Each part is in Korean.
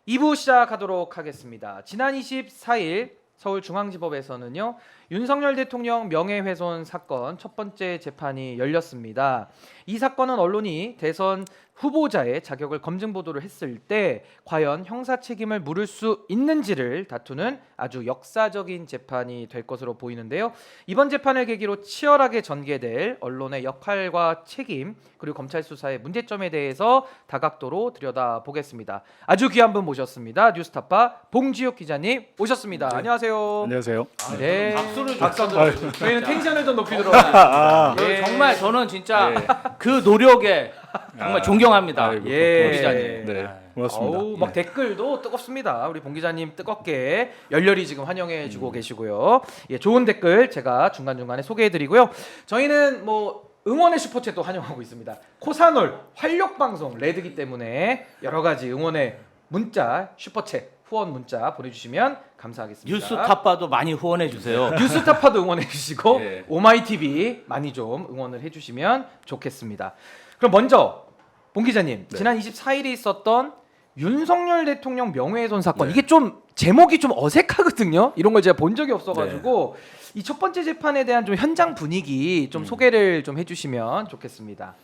2부 시작하도록 하겠습니다. 지난 24일 서울중앙지법에서는요. 윤석열 대통령 명예훼손 사건 첫 번째 재판이 열렸습니다. 이 사건은 언론이 대선 후보자의 자격을 검증 보도를 했을 때 과연 형사 책임을 물을 수 있는지를 다투는 아주 역사적인 재판이 될 것으로 보이는데요. 이번 재판을 계기로 치열하게 전개될 언론의 역할과 책임 그리고 검찰 수사의 문제점에 대해서 다각도로 들여다보겠습니다. 아주 귀한 분 모셨습니다. 뉴스타파 봉지욱 기자님 오셨습니다. 네. 안녕하세요. 안녕하세요. 네. 박수를 박수 줬어요. 저희는 텐션을 좀 높이도록 하겠습니다. 예. 정말 저는 진짜 네. 그 노력에 정말 존경합니다. 아이고, 예. 봉 기자님. 네, 고맙습니다. 어우, 막 댓글도 뜨겁습니다. 우리 봉 기자님 뜨겁게 열렬히 지금 환영해주고 계시고요. 예, 좋은 댓글 제가 중간중간에 소개해드리고요. 저희는 뭐 응원의 슈퍼챗도 환영하고 있습니다. 코사놀 활력방송 레드기 때문에 여러 가지 응원의 문자 슈퍼챗 후원 문자 보내주시면 감사하겠습니다. 뉴스타파도 많이 후원해 주세요. 뉴스타파도 응원해주시고 예. 오마이TV 많이 좀 응원을 해주시면 좋겠습니다. 그럼 먼저 봉 기자님 네. 지난 24일에 있었던 윤석열 대통령 명예훼손 사건 네. 이게 좀 제목이 좀 어색하거든요. 이런 걸 제가 본 적이 없어가지고 이 첫 번째 재판에 대한 좀 현장 분위기 좀 소개를 좀 해주시면 좋겠습니다.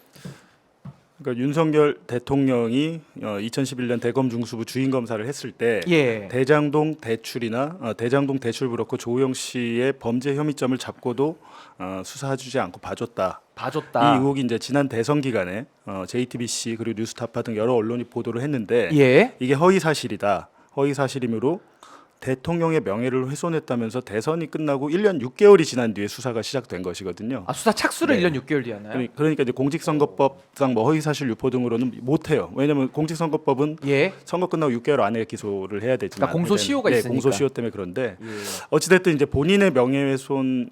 그러니까 윤석열 대통령이 2011년 대검 중수부 주인 검사를 했을 때 예. 대장동 대출이나 대장동 대출 브로커 조우영 씨의 범죄 혐의점을 잡고도 수사해주지 않고 봐줬다. 봐줬다. 이 의혹이 이제 지난 대선 기간에 JTBC 그리고 뉴스타파 등 여러 언론이 보도를 했는데 예. 이게 허위 사실이다. 허위 사실이므로 대통령의 명예를 훼손했다면서 대선이 끝나고 1년 6개월이 지난 뒤에 수사가 시작된 것이거든요. 아 수사 착수를 네. 1년 6개월 뒤에 하나요? 그러니까 이제 공직선거법상 뭐 허위사실 유포 등으로는 못해요. 왜냐하면 공직선거법은 예. 선거 끝나고 6개월 안에 기소를 해야 되지만 그러니까 공소시효가 네, 있으니까. 공소시효 때문에 그런데 예. 어찌됐든 이제 본인의 명예훼손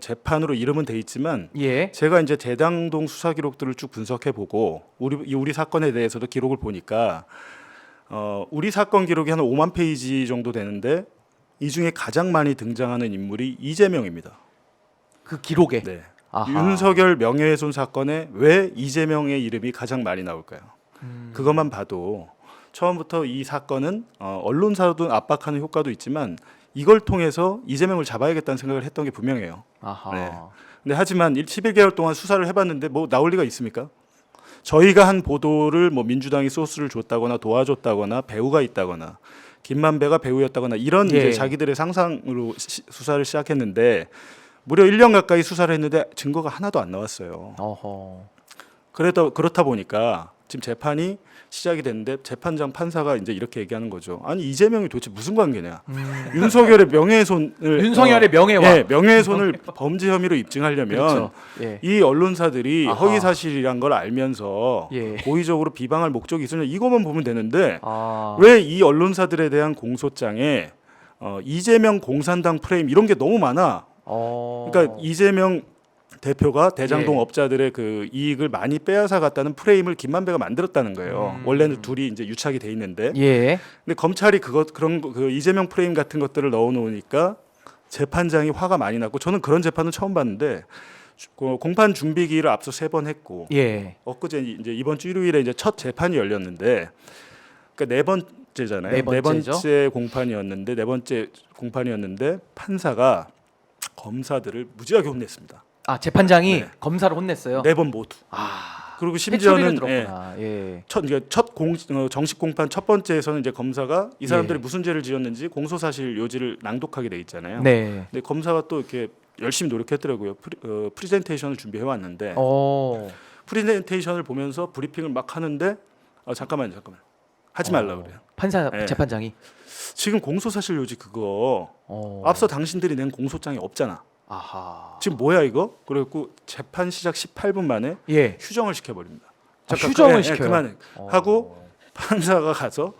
재판으로 이름은 돼 있지만 예. 제가 이제 대장동 수사 기록들을 쭉 분석해 보고 우리 사건에 대해서도 기록을 보니까 우리 사건 기록이 한 5만 페이지 정도 되는데 이 중에 가장 많이 등장하는 인물이 이재명입니다. 그 기록에. 네. 아하. 윤석열 명예훼손 사건에 왜 이재명의 이름이 가장 많이 나올까요? 그것만 봐도 처음부터 이 사건은 언론사도 압박하는 효과도 있지만 이걸 통해서 이재명을 잡아야겠다는 생각을 했던 게 분명해요. 아하. 네. 근데 하지만 11개월 동안 수사를 해봤는데 뭐 나올 리가 있습니까? 저희가 한 보도를 뭐 민주당이 소스를 줬다거나 도와줬다거나 배우가 있다거나 김만배가 배우였다거나 이런 예. 이제 자기들의 상상으로 수사를 시작했는데 무려 1년 가까이 수사를 했는데 증거가 하나도 안 나왔어요. 어허. 그렇다 보니까 지금 재판이 시작이 됐는데 재판장 판사가 이제 이렇게 얘기하는 거죠. 아니 이재명이 도대체 무슨 관계냐? 윤석열의 명예훼손을 윤석열의 명예와. 예, 명예훼손을 범죄 혐의로 입증하려면 그렇죠. 예. 이 언론사들이 아하. 허위 사실이란 걸 알면서 예. 고의적으로 비방할 목적이 있으냐 이것만 보면 되는데 아. 왜 이 언론사들에 대한 공소장에 이재명 공산당 프레임 이런 게 너무 많아. 그러니까 이재명 대표가 대장동 예. 업자들의 그 이익을 많이 빼앗아 갔다는 프레임을 김만배가 만들었다는 거예요. 원래는 둘이 이제 유착이 돼 있는데, 예. 근데 검찰이 그 이재명 프레임 같은 것들을 넣어 놓으니까 재판장이 화가 많이 났고 저는 그런 재판은 처음 봤는데 공판 준비기일을 앞서 3번 했고 예. 엊그제 이제 이번 주 일요일에 이제 첫 재판이 열렸는데 그러니까 네 번째잖아요. 네 번째죠. 네 번째 공판이었는데 판사가 검사들을 무지하게 혼냈습니다. 아 재판장이 네. 검사를 혼냈어요. 4번 모두. 아. 그리고 심지어는 심지어는 들었구나. 예. 정식 공판 첫 번째에서는 이제 검사가 이 사람들이 예. 무슨 무슨 죄를 지었는지 공소사실 요지를 낭독하게 돼 있잖아요. 네. 근데 검사가 또 이렇게 열심히 노력했더라고요. 프리젠테이션을 준비해 왔는데 프리젠테이션을 보면서 브리핑을 막 하는데 잠깐만요. 하지 말라 그래요. 판사 네. 재판장이. 지금 공소사실 요지 그거 앞서 당신들이 낸 공소장이 없잖아. 아하. 지금 뭐야 이거? 그래갖고 재판 시작 18분 만에 예. 휴정을 시켜버립니다. 휴정을 시켜요? 그만해. 하고 판사가 가서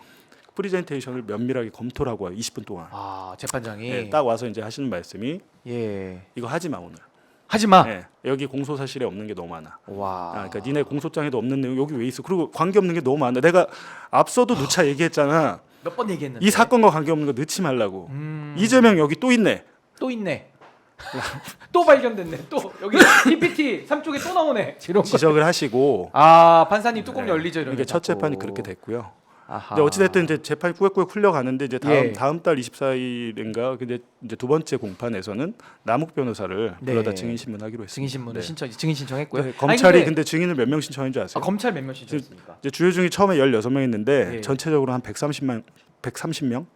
프리젠테이션을 면밀하게 검토를 하고 와요. 20분 동안. 아 재판장이. 네, 딱 와서 이제 하시는 말씀이 예. 이거 하지 마 오늘. 하지 마. 네, 여기 공소사실에 없는 게 너무 많아. 와. 그러니까 니네 공소장에도 없는 내용 여기 왜 있어? 그리고 관계 없는 게 너무 많아. 내가 앞서도 누차 얘기했잖아. 몇 번 얘기했는데. 이 사건과 관계 없는 거 넣지 말라고. 이재명 여기 또 있네. 또 있네. 또 발견됐네. 또 여기 PPT 3쪽에 또 나오네. 이런 거. 지적을 하시고 아 판사님 뚜껑 네, 열리죠 이런. 이게 첫 재판이 그렇게 됐고요. 아하. 근데 어찌됐든 이제 재판이 꾸역꾸역 흘러가는데 이제 예. 다음 달 24일인가 근데 이제 두 번째 공판에서는 남욱 변호사를 네. 불러다 증인 신문하기로 했습니다. 증인 신문을 네. 증인 신청했고요. 네, 아니, 검찰이 근데 증인을 몇 명 신청한 줄 아세요? 검찰 몇 명 신청했습니까? 이제 주요 증인 처음에 16명 했는데 예. 전체적으로 한 130명?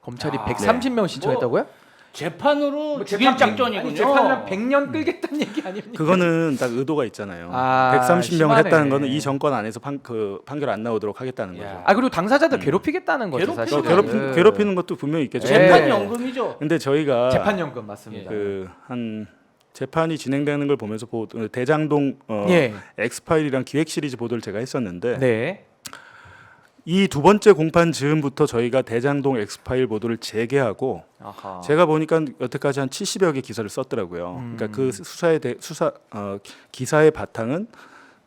검찰이 아, 130명 신청했다고요? 재판으로 죽일 작전이군요. 아니, 재판이랑 100년 끌겠다는 얘기 아닙니까? 그거는 딱 의도가 있잖아요. 아, 130명을 심하네. 했다는 거는 이 정권 안에서 판결 안 나오도록 하겠다는 거죠. 야. 아 그리고 당사자들 괴롭히겠다는 거죠 괴롭히는 사실. 거죠. 괴롭히는 것도 분명히 있겠죠. 예. 재판연금이죠. 근데 저희가 재판연금 맞습니다. 한 재판이 진행되는 걸 보면서 대장동 예. 엑스파일이랑 기획 시리즈 보도를 제가 했었는데 네. 이 두 번째 공판 즈음부터 저희가 대장동 엑스파일 보도를 재개하고 아하. 제가 보니까 여태까지 한 70여 개 기사를 썼더라고요. 그러니까 그 기사의 바탕은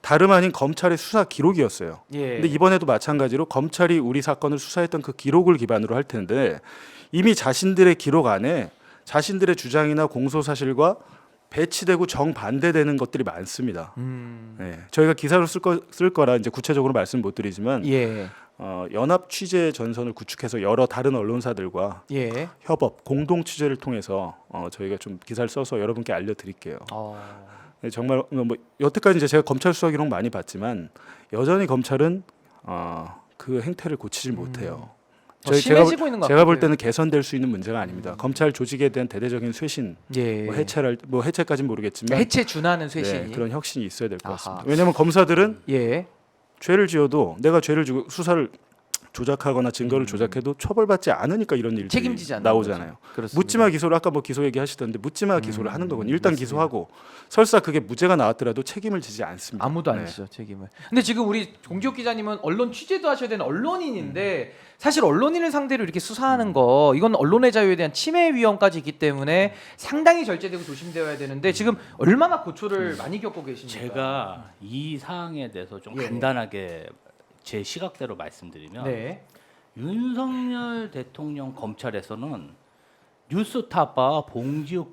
다름 아닌 검찰의 수사 기록이었어요. 예. 근데 이번에도 마찬가지로 검찰이 우리 사건을 수사했던 그 기록을 기반으로 할 텐데 이미 자신들의 기록 안에 자신들의 주장이나 공소 사실과 배치되고 정반대되는 것들이 많습니다. 네, 저희가 기사로 쓸 거라 이제 구체적으로 말씀 못 드리지만 예. 연합 취재 전선을 구축해서 여러 다른 언론사들과 예. 협업, 공동 취재를 통해서 저희가 좀 기사를 써서 여러분께 알려드릴게요. 네, 정말 뭐 여태까지 이제 제가 검찰 수사 기록 많이 봤지만 여전히 검찰은 그 행태를 고치질 못해요. 더 심해지고 있는 것 제가 볼 같아요. 때는 개선될 수 있는 문제가 아닙니다. 검찰 조직에 대한 대대적인 쇄신, 예. 뭐 해체까지는 모르겠지만 해체 준하는 쇄신이. 네, 그런 혁신이 있어야 될 것 아하. 같습니다. 왜냐하면 검사들은 예. 죄를 지어도 내가 죄를 지고 수사를 조작하거나 증거를 조작해도 처벌받지 않으니까 이런 일들이 책임지지 않는 나오잖아요. 거죠. 그렇습니다. 묻지마 기소를 아까 뭐 기소 얘기하시던데 묻지마 기소를 하는 거거든요. 일단 기소하고 설사 그게 무죄가 나왔더라도 책임을 지지 않습니다. 아무도 안 네. 지죠 책임을. 근데 지금 우리 공지욱 기자님은 언론 취재도 하셔야 되는 언론인인데 사실 언론인을 상대로 이렇게 수사하는 거 이건 언론의 자유에 대한 침해 위험까지 있기 때문에 상당히 절제되고 조심되어야 되는데 지금 얼마나 고초를 많이 겪고 계십니까? 제가 이 사항에 대해서 좀 예. 간단하게 제 시각대로 말씀드리면 네. 윤석열 대통령 검찰에서는 뉴스타파 봉지욱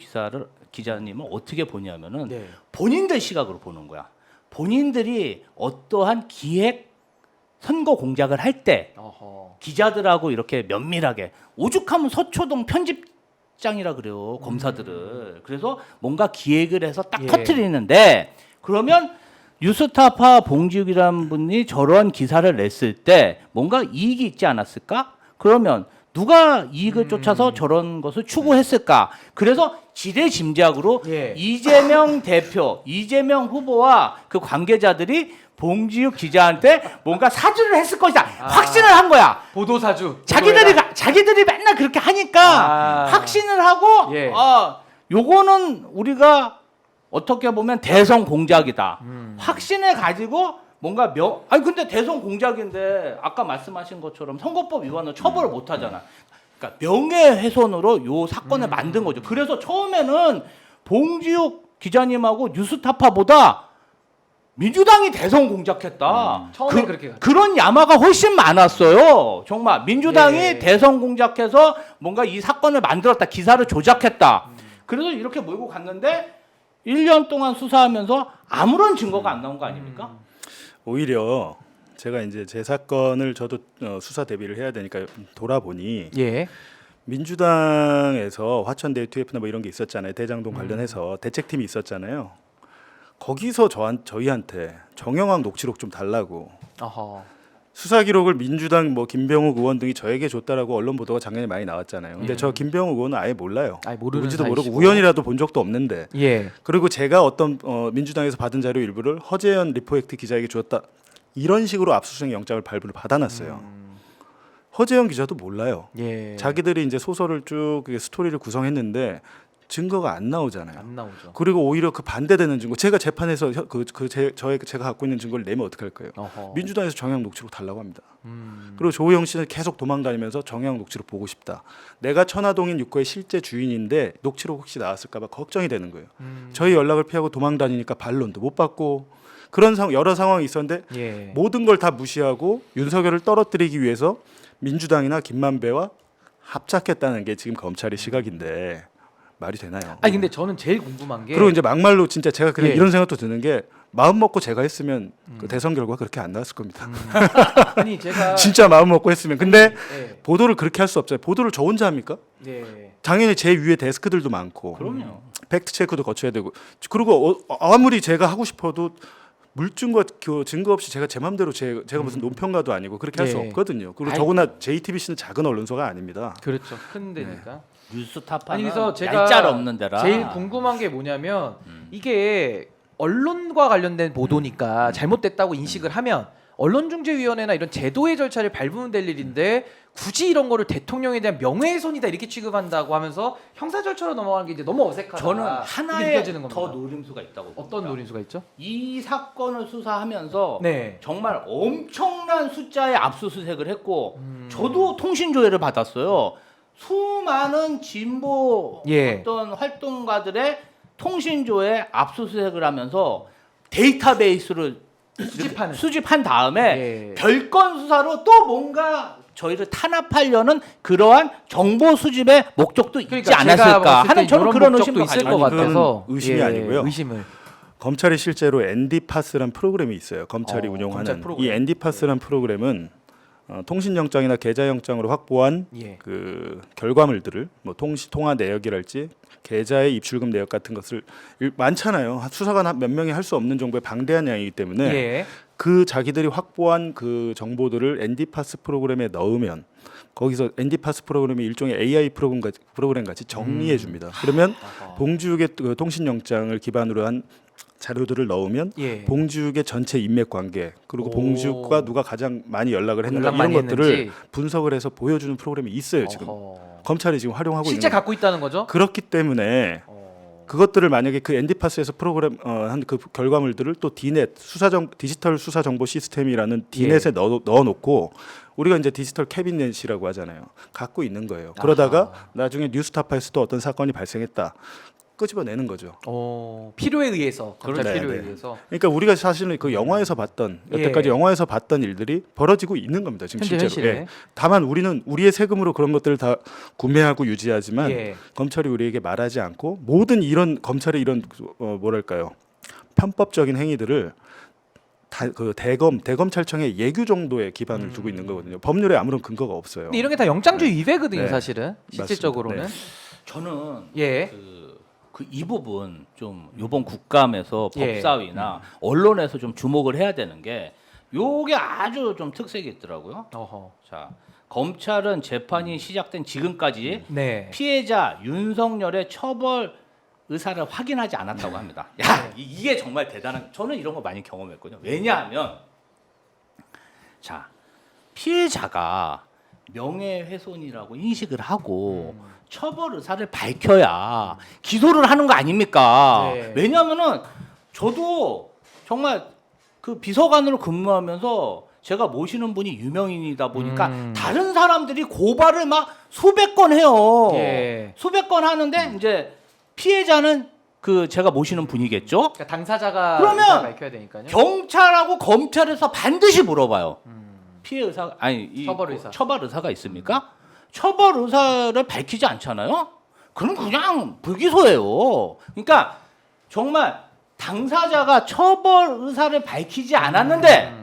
기자님을 어떻게 보냐면은 네. 본인들 시각으로 보는 거야. 본인들이 어떠한 기획 선거 공작을 할 때 어허. 기자들하고 이렇게 면밀하게 오죽하면 서초동 편집장이라 그래요 검사들을. 그래서 뭔가 기획을 해서 딱 예. 터트리는데 그러면 뉴스타파 봉지욱이라는 분이 저런 기사를 냈을 때 뭔가 이익이 있지 않았을까? 그러면 누가 이익을 쫓아서 저런 것을 추구했을까? 그래서 지레짐작으로 예. 이재명 대표, 이재명 후보와 그 관계자들이 봉지욱 기자한테 뭔가 사주를 했을 것이다. 확신을 한 거야. 보도사주. 자기들이 맨날 그렇게 하니까 확신을 하고 예. 요거는 우리가 어떻게 보면 대선 공작이다. 확신을 가지고 뭔가 아니 근데 대선 공작인데 아까 말씀하신 것처럼 선거법 위반은 처벌을 못 하잖아. 그러니까 명예훼손으로 요 사건을 만든 거죠. 그래서 처음에는 봉지욱 기자님하고 뉴스타파보다 민주당이 대선 공작했다. 처음에 그렇게 갔죠. 그런 야마가 훨씬 많았어요. 정말 민주당이 예. 대선 공작해서 뭔가 이 사건을 만들었다. 기사를 조작했다. 그래서 이렇게 몰고 갔는데 1년 동안 수사하면서 아무런 증거가 안 나온 거 아닙니까? 오히려 제가 이제 제 사건을 저도 수사 대비를 해야 되니까 돌아보니 예. 민주당에서 화천대유 TF나 뭐 이런 게 있었잖아요. 대장동 관련해서 대책팀이 있었잖아요. 거기서 저희한테 정영학 녹취록 좀 달라고 어허. 수사 기록을 민주당 뭐 김병욱 의원 등이 저에게 줬다라고 언론 보도가 작년에 많이 나왔잖아요. 근데 저 김병욱 의원은 아예 몰라요. 아예 모르는 누군지도 모르고 사이시고. 우연이라도 본 적도 없는데. 예. 그리고 제가 어떤 민주당에서 받은 자료 일부를 허재현 리포액트 기자에게 줬다. 이런 식으로 압수수색 영장을 발부를 받아놨어요. 허재현 기자도 몰라요. 예. 자기들이 이제 소설을 쭉 스토리를 구성했는데 증거가 안 나오잖아요. 안 나오죠. 그리고 오히려 그 반대되는 증거, 제가 재판에서 제가 갖고 있는 증거를 내면 어떡할 거예요? 어허. 민주당에서 정영 녹취록 달라고 합니다. 그리고 조호영 씨는 계속 도망다니면서 정영 녹취록 보고 싶다. 내가 천화동인 유거의 실제 주인인데 녹취록 혹시 나왔을까 봐 걱정이 되는 거예요. 저희 연락을 피하고 도망다니니까 반론도 못 받고 그런 여러 상황이 있었는데 예. 모든 걸 다 무시하고 윤석열을 떨어뜨리기 위해서 민주당이나 김만배와 합작했다는 게 지금 검찰의 시각인데 말이 되나요? 아니 근데 저는 제일 궁금한 게 그리고 이제 막말로 진짜 제가 그냥 예. 이런 생각도 드는 게 마음 먹고 제가 했으면 그 대선 결과 그렇게 안 나왔을 겁니다. 아니 제가 진짜 마음 먹고 했으면. 근데 예. 보도를 그렇게 할 수 없어요. 보도를 저 혼자 합니까? 예. 당연히 제 위에 데스크들도 많고 그럼요. 팩트 체크도 거쳐야 되고 그리고 아무리 제가 하고 싶어도 물증과 그 증거 없이 제가 제 마음대로 제가 무슨 논평가도 아니고 그렇게 할 수 예. 없거든요. 그리고 아이. 더구나 JTBC는 작은 언론사가 아닙니다. 그렇죠. 큰 데니까. 뉴스타파는 아니 그래서 제가 얄짤 없는 데라. 제일 궁금한 게 뭐냐면 이게 언론과 관련된 보도니까 잘못됐다고 인식을 하면 언론중재위원회나 이런 제도의 절차를 밟으면 될 일인데 굳이 이런 거를 대통령에 대한 명예훼손이다 이렇게 취급한다고 하면서 형사 절차로 넘어가는 게 이제 너무 어색하다. 저는 이게 하나의 느껴지는 겁니다. 더 노림수가 있다고 봅니다. 어떤 노림수가 있죠? 이 사건을 수사하면서 네. 정말 엄청난 숫자의 압수수색을 했고 음. 저도 통신조회를 받았어요. 수많은 진보 예. 어떤 활동가들의 통신조회 압수수색을 하면서 데이터베이스를 수집한 다음에 예. 별건 수사로 또 뭔가 저희를 탄압하려는 그러한 정보 수집의 목적도 있지 그러니까 제가 않았을까 봤을 때 하는 저는 이런 그런 목적도 의심도 있을 것 가지고 있어요. 같아서 그건 의심이 예, 아니고요. 의심을 검찰이 실제로 엔디파스라는 프로그램이 있어요. 검찰이 검찰 운영하는 프로그램. 이 엔디파스라는 프로그램은 통신영장이나 계좌영장으로 확보한 예. 그 결과물들을 뭐 통화 내역이랄지 계좌의 입출금 내역 같은 것을 많잖아요. 수사관 몇 명이 할 수 없는 정도의 방대한 양이기 때문에 예. 그 자기들이 확보한 그 정보들을 엔디파스 프로그램에 넣으면 거기서 엔디파스 프로그램이 일종의 AI 프로그램 같이 정리해 줍니다. 그러면 봉주욱의 그 통신영장을 기반으로 한 자료들을 넣으면 예. 봉주욱의 전체 인맥 관계 그리고 오. 봉주욱과 누가 가장 많이 연락을 했는가 연락 이런 많이 것들을 했는지. 분석을 해서 보여주는 프로그램이 있어요. 지금 어허. 검찰이 지금 활용하고 실제 있는 갖고 있다는 거죠? 그렇기 때문에 그것들을 만약에 그 엔디파스에서 프로그램 한 그 결과물들을 또 디넷 디지털 수사 정보 시스템이라는 디넷에 넣어놓고 우리가 이제 디지털 캐비넷이라고 하잖아요. 갖고 있는 거예요. 그러다가 나중에 뉴스타파에서 또 어떤 사건이 발생했다. 끄집어내는 거죠. 필요에 의해서 검찰 네, 필요에 네. 의해서 그러니까 우리가 사실은 그 영화에서 봤던 여태까지 예. 영화에서 봤던 일들이 벌어지고 있는 겁니다. 지금 현재 실제로. 현실에. 예. 다만 우리는 우리의 세금으로 그런 것들을 다 구매하고 유지하지만 예. 검찰이 우리에게 말하지 않고 모든 이런 검찰의 이런 뭐랄까요 편법적인 행위들을 그 대검찰청의 예규 정도의 기반을 두고 있는 거거든요. 법률에 아무런 근거가 없어요. 근데 이런 게 다 영장주의 위배거든요, 네. 사실은 실질적으로는. 저는 예. 이 부분 좀 이번 국감에서 예. 법사위나 언론에서 좀 주목을 해야 되는 게 요게 아주 좀 특색이 있더라고요. 어허. 자, 검찰은 재판이 시작된 지금까지 네. 피해자 윤석열의 처벌 의사를 확인하지 않았다고 합니다. 야, 이게 정말 대단한. 저는 이런 거 많이 경험했거든요. 왜냐하면 자, 피해자가 명예훼손이라고 인식을 하고 처벌 의사를 밝혀야 기소를 하는 거 아닙니까? 네. 왜냐하면은 저도 정말 그 비서관으로 근무하면서 제가 모시는 분이 유명인이다 보니까 다른 사람들이 고발을 막 수백 건 해요. 예. 수백 건 하는데 이제 피해자는 그 제가 모시는 분이겠죠. 그러니까 당사자가 그러면 의사를 밝혀야 되니까요. 경찰하고 검찰에서 반드시 물어봐요. 피해 의사 아니 이 처벌 의사. 처벌 의사가 있습니까? 처벌 의사를 밝히지 않잖아요. 그럼 그냥 불기소예요. 그러니까 정말 당사자가 처벌 의사를 밝히지 않았는데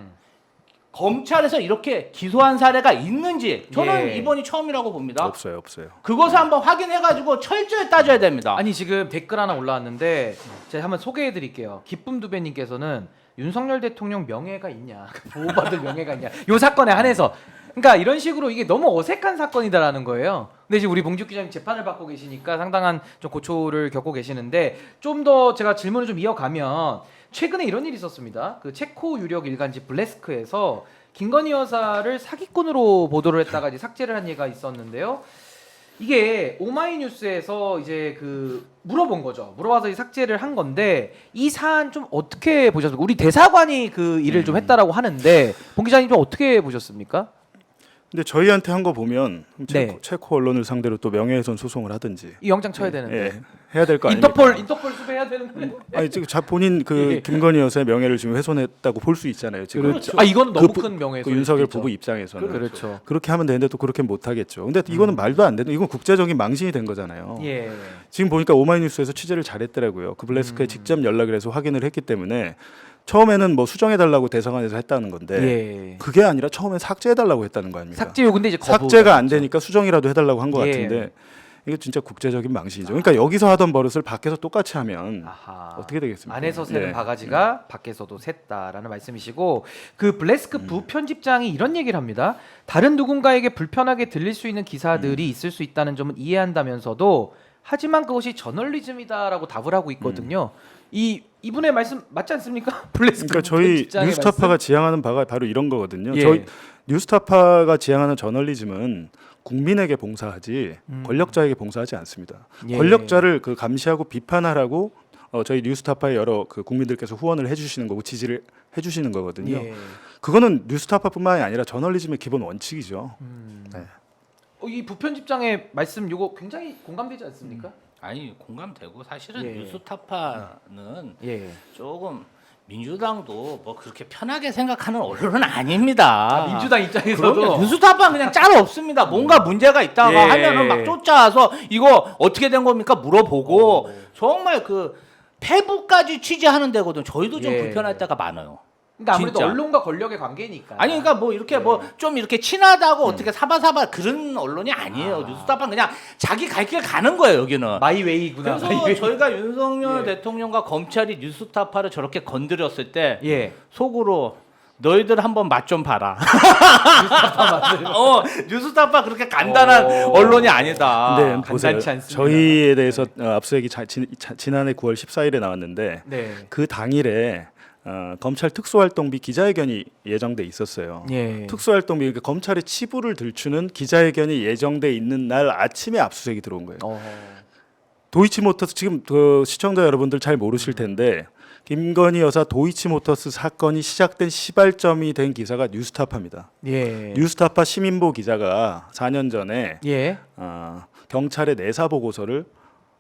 검찰에서 이렇게 기소한 사례가 있는지 저는 예. 이번이 처음이라고 봅니다. 없어요. 그것을 한번 확인해가지고 철저히 따져야 됩니다. 아니 지금 댓글 하나 올라왔는데 제가 한번 소개해드릴게요. 기쁨 두배님께서는 윤석열 대통령 명예가 있냐, 보호받을 명예가 있냐, 요 사건에 한해서. 그러니까 이런 식으로 이게 너무 어색한 사건이다라는 거예요. 근데 지금 우리 봉지욱 기자님 재판을 받고 계시니까 상당한 좀 고초를 겪고 계시는데 좀 더 제가 질문을 좀 이어가면 최근에 이런 일이 있었습니다. 그 체코 유력 일간지 블레스크에서 김건희 여사를 사기꾼으로 보도를 했다가 이제 삭제를 한 예가 있었는데요. 이게 오마이뉴스에서 이제 그 물어본 거죠. 물어봐서 삭제를 한 건데 이 사안 좀 어떻게 보셨습니까? 우리 대사관이 그 일을 좀 했다라고 하는데 봉 기자님 좀 어떻게 보셨습니까? 근데 저희한테 한 거 보면 네. 체코 언론을 상대로 또 명예훼손 소송을 하든지 이 영장 쳐야 되는데. 예, 해야 될 거 아닙니까? 인터폴 수배해야 되는데. 아니 지금 본인 그 예. 김건희 여사의 명예를 지금 훼손했다고 볼 수 있잖아요. 지금 그렇죠. 아 이건 너무 그 큰 명예훼손. 그 윤석열 부부 입장에서는 그렇죠. 그렇게 하면 되는데 또 그렇게 못 하겠죠. 근데 이거는 말도 안 되는 이건 국제적인 망신이 된 거잖아요. 예. 지금 보니까 오마이뉴스에서 취재를 잘했더라고요. 그 블레스크에 직접 연락을 해서 확인을 했기 때문에 처음에는 뭐 수정해달라고 대사관에서 했다는 건데 예. 그게 아니라 처음엔 삭제해달라고 했다는 거 아닙니까? 삭제 요구인데 이제 거부가 삭제가 안 됐죠. 되니까 수정이라도 해달라고 한 것 예. 같은데 이게 진짜 국제적인 망신이죠. 그러니까 여기서 하던 버릇을 밖에서 똑같이 하면 아하. 어떻게 되겠습니까? 안에서 새는 네. 바가지가 밖에서도 샜다라는 말씀이시고 그 블레스크 부편집장이 이런 얘기를 합니다. 다른 누군가에게 불편하게 들릴 수 있는 기사들이 있을 수 있다는 점은 이해한다면서도 하지만 그것이 저널리즘이다라고 답을 하고 있거든요. 이분의 말씀 맞지 않습니까? 블레스크 그러니까 저희 부편집장의 뉴스타파가 말씀? 지향하는 바가 바로 이런 거거든요. 예. 저희 뉴스타파가 지향하는 저널리즘은 국민에게 봉사하지 권력자에게 봉사하지 않습니다. 예. 권력자를 그 감시하고 비판하라고 저희 뉴스타파의 여러 그 국민들께서 후원을 해주시는 거고 지지를 해주시는 거거든요. 예. 그거는 뉴스타파뿐만이 아니라 저널리즘의 기본 원칙이죠. 네. 이 부편집장의 말씀 요거 굉장히 공감되지 않습니까? 아니 공감되고 사실은 예. 뉴스타파는 예. 조금 민주당도 뭐 그렇게 편하게 생각하는 언론은 아닙니다. 민주당 입장에서도 그럼요. 뉴스타파는 그냥 짤 없습니다. 뭔가 문제가 있다가 예. 하면은 막 쫓아와서 이거 어떻게 된 겁니까 물어보고 정말 그 폐부까지 취재하는 데거든. 저희도 좀 예. 불편할 때가 많아요. 그러니까 아무래도 진짜. 언론과 권력의 관계니까. 아니 그러니까 뭐 이렇게 뭐 좀 이렇게 친하다고 어떻게 사바사바 그런 언론이 아니에요. 뉴스타파는 그냥 자기 갈 길 가는 거예요 여기는. 마이웨이구나. 그래서 마이웨이. 저희가 윤석열 예. 대통령과 검찰이 뉴스타파를 저렇게 건드렸을 때 예. 속으로 너희들 한번 맛 좀 봐라. 뉴스타파 그렇게 간단한 언론이 아니다. 근데 보세요. 간단치 않습니다. 저희에 대해서 압수수색이 지난해 9월 14일에 나왔는데 네. 그 당일에 검찰 특수활동비 기자회견이 예정돼 있었어요. 예. 특수활동비 그러니까 검찰의 치부를 들추는 기자회견이 예정돼 있는 날 아침에 압수수색이 들어온 거예요. 도이치모터스 지금 그 시청자 여러분들 잘 모르실 텐데 김건희 여사 도이치모터스 사건이 시작된 시발점이 된 기사가 뉴스타파입니다. 예. 뉴스타파 시민보 기자가 4년 전에 예. 경찰의 내사 보고서를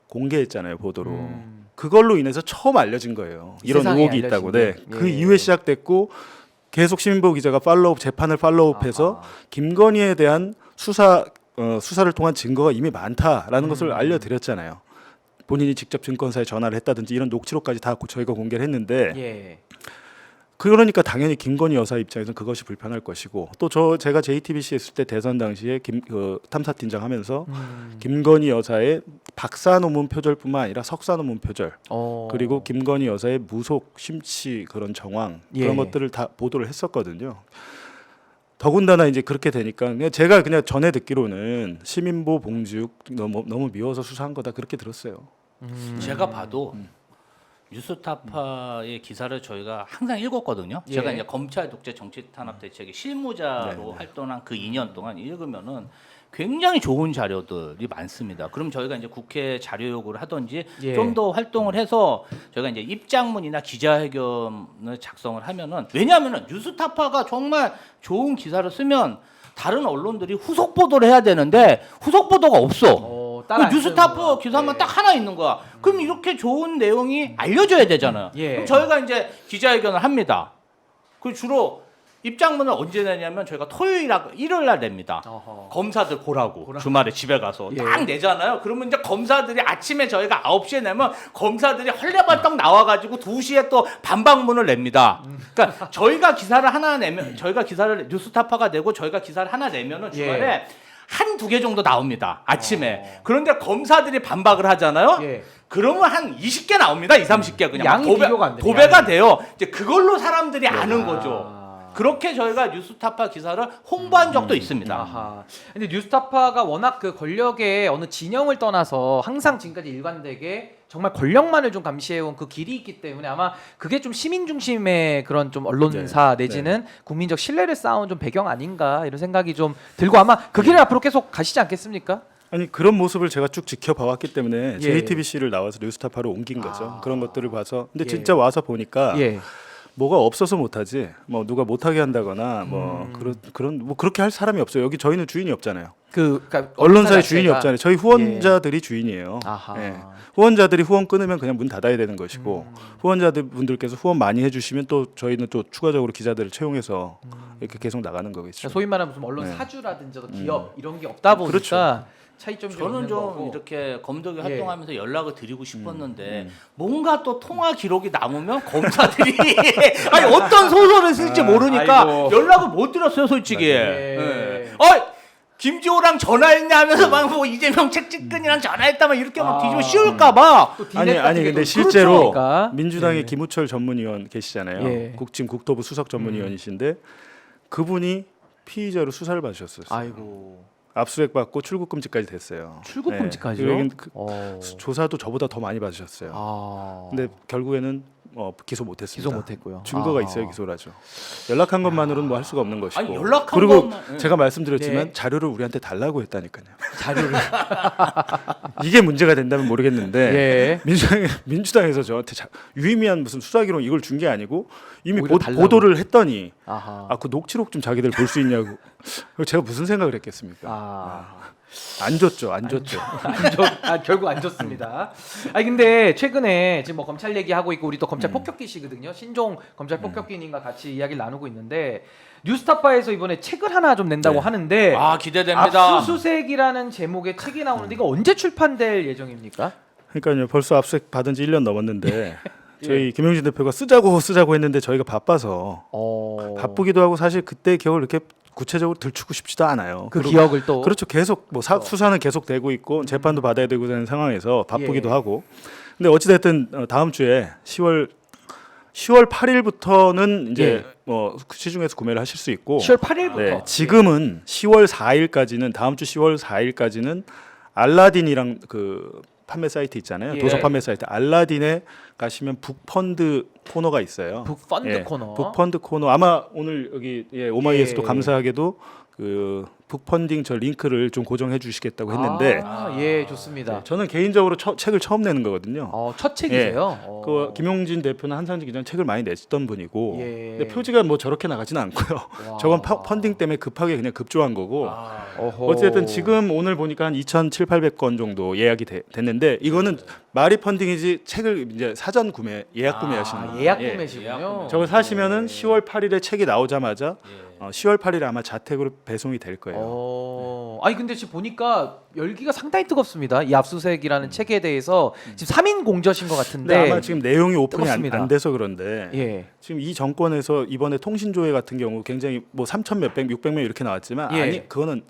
공개했잖아요, 보도로. 그걸로 인해서 처음 알려진 거예요. 이런 세상에 의혹이 있다고. 네. 알려진 게. 그 예. 이후에 시작됐고 계속 시민보 기자가 재판을 팔로우업해서 아하. 김건희에 대한 수사를 통한 증거가 이미 많다라는 것을 알려드렸잖아요. 본인이 직접 증권사에 전화를 했다든지 이런 녹취록까지 다 저희가 공개를 했는데 예. 그러니까 당연히 김건희 여사 입장에서는 그것이 불편할 것이고 또 제가 JTBC 했을 때 대선 당시에 탐사팀장 하면서 김건희 여사의 박사 논문 표절뿐만 아니라 석사 논문 표절 그리고 김건희 여사의 무속 심취 그런 정황 그런 예. 것들을 다 보도를 했었거든요. 더군다나 이제 그렇게 되니까 제가 그냥 전에 듣기로는 시민보 봉지욱 너무 미워서 수사한 거다 그렇게 들었어요. 제가 봐도 뉴스타파의 기사를 저희가 항상 읽었거든요. 예. 제가 이제 검찰 독재 정치 탄압 대책의 실무자로 네. 활동한 그 2년 동안 읽으면은 굉장히 좋은 자료들이 많습니다. 그럼 저희가 이제 국회 자료 요구를 하든지 예. 좀 더 활동을 해서 저희가 이제 입장문이나 기자회견을 작성을 하면은 왜냐하면은 뉴스타파가 정말 좋은 기사를 쓰면 다른 언론들이 후속 보도를 해야 되는데 후속 보도가 없어. 그 뉴스타파 기사만 딱 하나 있는 거야. 그럼 이렇게 좋은 내용이 알려져야 되잖아요. 예. 그럼 저희가 이제 기자회견을 합니다. 그 주로 입장문을 언제 내냐면 저희가 일요일 날 냅니다. 검사들 보라고 주말에 집에 가서 예. 딱 내잖아요. 그러면 이제 검사들이 아침에 저희가 9시에 내면 검사들이 헐레벌떡 나와가지고 2시에 또 반박문을 냅니다. 그러니까 저희가 기사를 하나 내면 저희가 기사를 뉴스타파가 내고 저희가 기사를 하나 내면은 주말에 예. 한두 개 정도 나옵니다. 아침에. 그런데 검사들이 반박을 하잖아요. 예. 그러면 한 20개 나옵니다. 30개 그냥 양이 비교가 안 돼요. 도배가 양이. 돼요. 이제 그걸로 사람들이 아는 거죠. 그렇게 저희가 뉴스타파 기사를 홍보한 적도 있습니다. 아하. 근데 뉴스타파가 워낙 그 권력의 어느 진영을 떠나서 항상 지금까지 일관되게 정말 권력만을 좀 감시해온 그 길이 있기 때문에 아마 그게 좀 시민 중심의 그런 좀 언론사 내지는 국민적 신뢰를 쌓아온 좀 배경 아닌가 이런 생각이 좀 들고 아마 그 길을 앞으로 계속 가시지 않겠습니까? 아니 그런 모습을 제가 쭉 지켜봐왔기 때문에 예. JTBC를 나와서 뉴스타파로 옮긴 거죠. 그런 것들을 봐서 근데 예. 진짜 와서 보니까 예. 뭐가 없어서 못하지. 뭐 누가 못하게 한다거나 뭐 그런 뭐 그렇게 할 사람이 없어요. 여기 저희는 주인이 없잖아요. 그러니까 언론사의 자체가- 주인이 없잖아요. 저희 후원자들이 주인이에요. 아하. 예. 후원자들이 후원 끊으면 그냥 문 닫아야 되는 것이고 후원자들 분들께서 후원 많이 해주시면 또 저희는 또 추가적으로 기자들을 채용해서 이렇게 계속 나가는 거겠죠. 그러니까 소위 말하는 무슨 언론 네. 사주라든지 어떤 기업 이런 게 없다 보니까 그렇죠. 차이점이 좀 저는 있는 좀 거고. 이렇게 검도기 예. 활동하면서 연락을 드리고 싶었는데 뭔가 또 통화 기록이 남으면 검사들이 아니 어떤 소설을 쓸지 모르니까 아이고. 연락을 못 드렸어요 솔직히. 예. 예. 김지호랑 전화했냐 하면서 막 뭐 이재명 책찍근이랑 전화했다면 이렇게 막 뒤집어 씌울까봐. 또 디넷 같은 아니 게 근데 또 실제로 그렇죠. 민주당의 예. 김우철 전문위원 계시잖아요. 예. 지금 국토부 수석 전문위원이신데 그분이 피의자로 수사를 받으셨어요. 아이고. 압수수색 받고 출국금지까지 됐어요. 출국금지까지요? 네. 여긴 어. 조사도 저보다 더 많이 받으셨어요. 아. 근데 결국에는 기소 못했습니다. 기소 못했고요. 증거가 아. 있어야 기소를 하죠. 연락한 것만으로는 뭐 할 수가 없는 것이고. 아니, 연락한 그리고 것만, 예. 제가 말씀드렸지만 네. 자료를 우리한테 달라고 했다니까요. 자료를 이게 문제가 된다면 모르겠는데 예. 민주당에서 저한테 유의미한 무슨 수사 기록 이걸 준 게 아니고 이미 오히려 달라고. 보도를 했더니 아하. 그 녹취록 좀 자기들 볼 수 있냐고. 제가 무슨 생각을 했겠습니까? 안 줬죠. 결국 안 좋습니다. 아니 근데 최근에 지금 뭐 검찰 얘기하고 있고 우리 또 검찰 폭격기시거든요. 신종 검찰 폭격기님과 같이 이야기를 나누고 있는데 뉴스타파에서 이번에 책을 하나 좀 낸다고 네. 하는데 아 기대됩니다. 압수수색이라는 제목의 책이 나오는데 이거 언제 출판될 예정입니까? 그러니까요. 벌써 압수수색 받은 지 1년 넘었는데 예. 저희 김용진 대표가 쓰자고 했는데 저희가 바빠서 바쁘기도 하고 사실 그때 기억을 이렇게 구체적으로 들추고 싶지도 않아요. 그 그리고 기억을 또 그렇죠. 계속 뭐 수사는 계속 되고 있고 재판도 받아야 되고 되는 상황에서 바쁘기도 예. 하고. 근데 어찌 됐든 다음 주에 10월 8일부터는 이제 예. 뭐 시중에서 구매를 하실 수 있고 10월 8일부터 네, 지금은 10월 4일까지는 다음 주 10월 4일까지는 알라딘이랑 그 판매 사이트 있잖아요. 예. 도서 판매 사이트 알라딘에 가시면 북펀드 코너가 있어요. 북펀드 예, 코너. 북펀드 코너 아마 오늘 여기 오마이에서도 예. 감사하게도 그 북펀딩 저 링크를 좀 고정해 주시겠다고 했는데 예, 좋습니다. 네, 저는 개인적으로 책을 처음 내는 거거든요. 첫 책이세요? 그 김용진 대표는 한상진 기자는 책을 많이 냈던 분이고 예. 근데 표지가 뭐 저렇게 나가지는 않고요. 와. 저건 펀딩 때문에 급하게 그냥 급조한 거고 어허. 어쨌든 지금 오늘 보니까 한 2,700건 정도 예약이 됐는데 이거는 말이 펀딩이지 책을 이제 사전 구매 예약 구매하시는 거예요. 예약 예. 구매시군요. 저거 사시면은 10월 8일에 책이 나오자마자 10월 8일에 아마 자택으로 배송이 될 거예요. 아니 근데 지금 보니까 열기가 상당히 뜨겁습니다. 이 압수수색이라는 책에 대해서 지금 3인 공저신 것 같은데. 근데 아마 지금 내용이 오픈이 뜨겁습니다. 안 돼서 그런데 예. 지금 이 정권에서 이번에 통신조회 같은 경우 굉장히 뭐 3천 몇백 600명 이렇게 나왔지만 예. 아니 그거는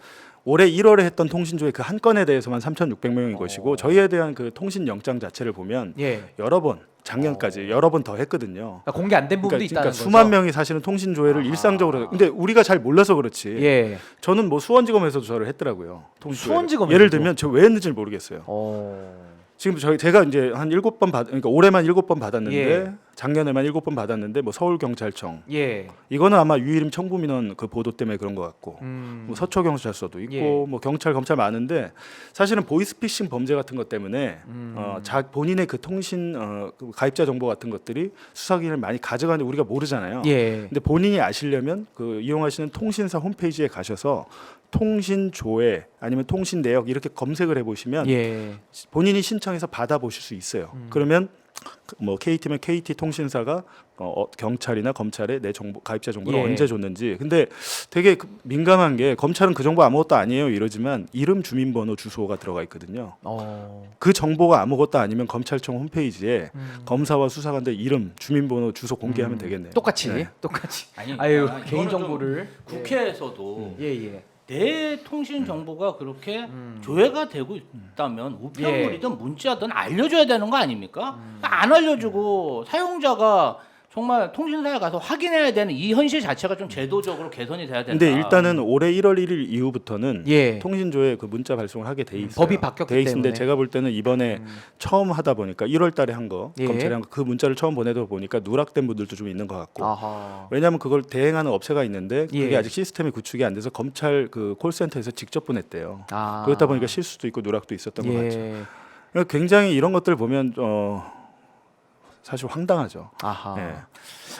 올해 1월에 했던 통신조회 그 한 건에 대해서만 3,600명인 것이고 저희에 대한 그 통신 영장 자체를 보면 예. 여러 번 작년까지 여러 번 더 했거든요. 그러니까 공개 안 된 부분도 그러니까 있다는 거죠. 수만 명이 사실은 통신조회를 일상적으로 근데 우리가 잘 몰라서 그렇지. 예. 저는 뭐 수원지검에서도 저를 했더라고요. 통신조회를. 수원지검에서도? 예를 들면 저 왜 했는지 모르겠어요. 어. 지금 제가 이제 한 7번 그러니까 올해만 7번 받았는데 예. 작년에만 7번 받았는데 뭐 서울 경찰청 예. 이거는 아마 유일임 청부민원 그 보도 때문에 그런 것 같고 뭐 서초 경찰서도 있고 예. 뭐 경찰 검찰 많은데 사실은 보이스피싱 범죄 같은 것 때문에 본인의 그 통신 그 가입자 정보 같은 것들이 수사기를 많이 가져가는데 우리가 모르잖아요. 예. 근데 본인이 아시려면 그 이용하시는 통신사 홈페이지에 가셔서 통신 조회 아니면 통신 내역 이렇게 검색을 해보시면 예. 본인이 신청해서 받아보실 수 있어요. 그러면 뭐 KT면 KT 통신사가 경찰이나 검찰에 내 정보 가입자 정보를 예. 언제 줬는지. 근데 되게 민감한 게 검찰은 그 정보 아무것도 아니에요 이러지만 이름, 주민번호, 주소가 들어가 있거든요. 그 정보가 아무것도 아니면 검찰청 홈페이지에 검사와 수사관들 이름, 주민번호, 주소 공개하면 되겠네요. 똑같이. 네. 똑같이. 아니, 아유, 이거는 개인 좀 정보를 국회에서도 예, 예. 내 통신 정보가 그렇게 조회가 되고 있다면 우편물이든 문자든 알려줘야 되는 거 아닙니까? 안 알려주고 사용자가 정말 통신사에 가서 확인해야 되는 이 현실 자체가 좀 제도적으로 개선이 돼야 된다. 근데 일단은 올해 1월 1일 이후부터는 예. 통신조회 그 문자 발송을 하게 돼 있어요. 법이 바뀌었기 돼 있는데 때문에. 제가 볼 때는 이번에 처음 하다 보니까 1월 달에 한 거 예. 검찰이 한 거 그 문자를 처음 보내다 보니까 누락된 분들도 좀 있는 것 같고 아하. 왜냐하면 그걸 대행하는 업체가 있는데 그게 예. 아직 시스템이 구축이 안 돼서 검찰 그 콜센터에서 직접 보냈대요. 아. 그렇다 보니까 실수도 있고 누락도 있었던 것 같죠. 예. 그러니까 굉장히 이런 것들 보면 사실 황당하죠. 아하. 예.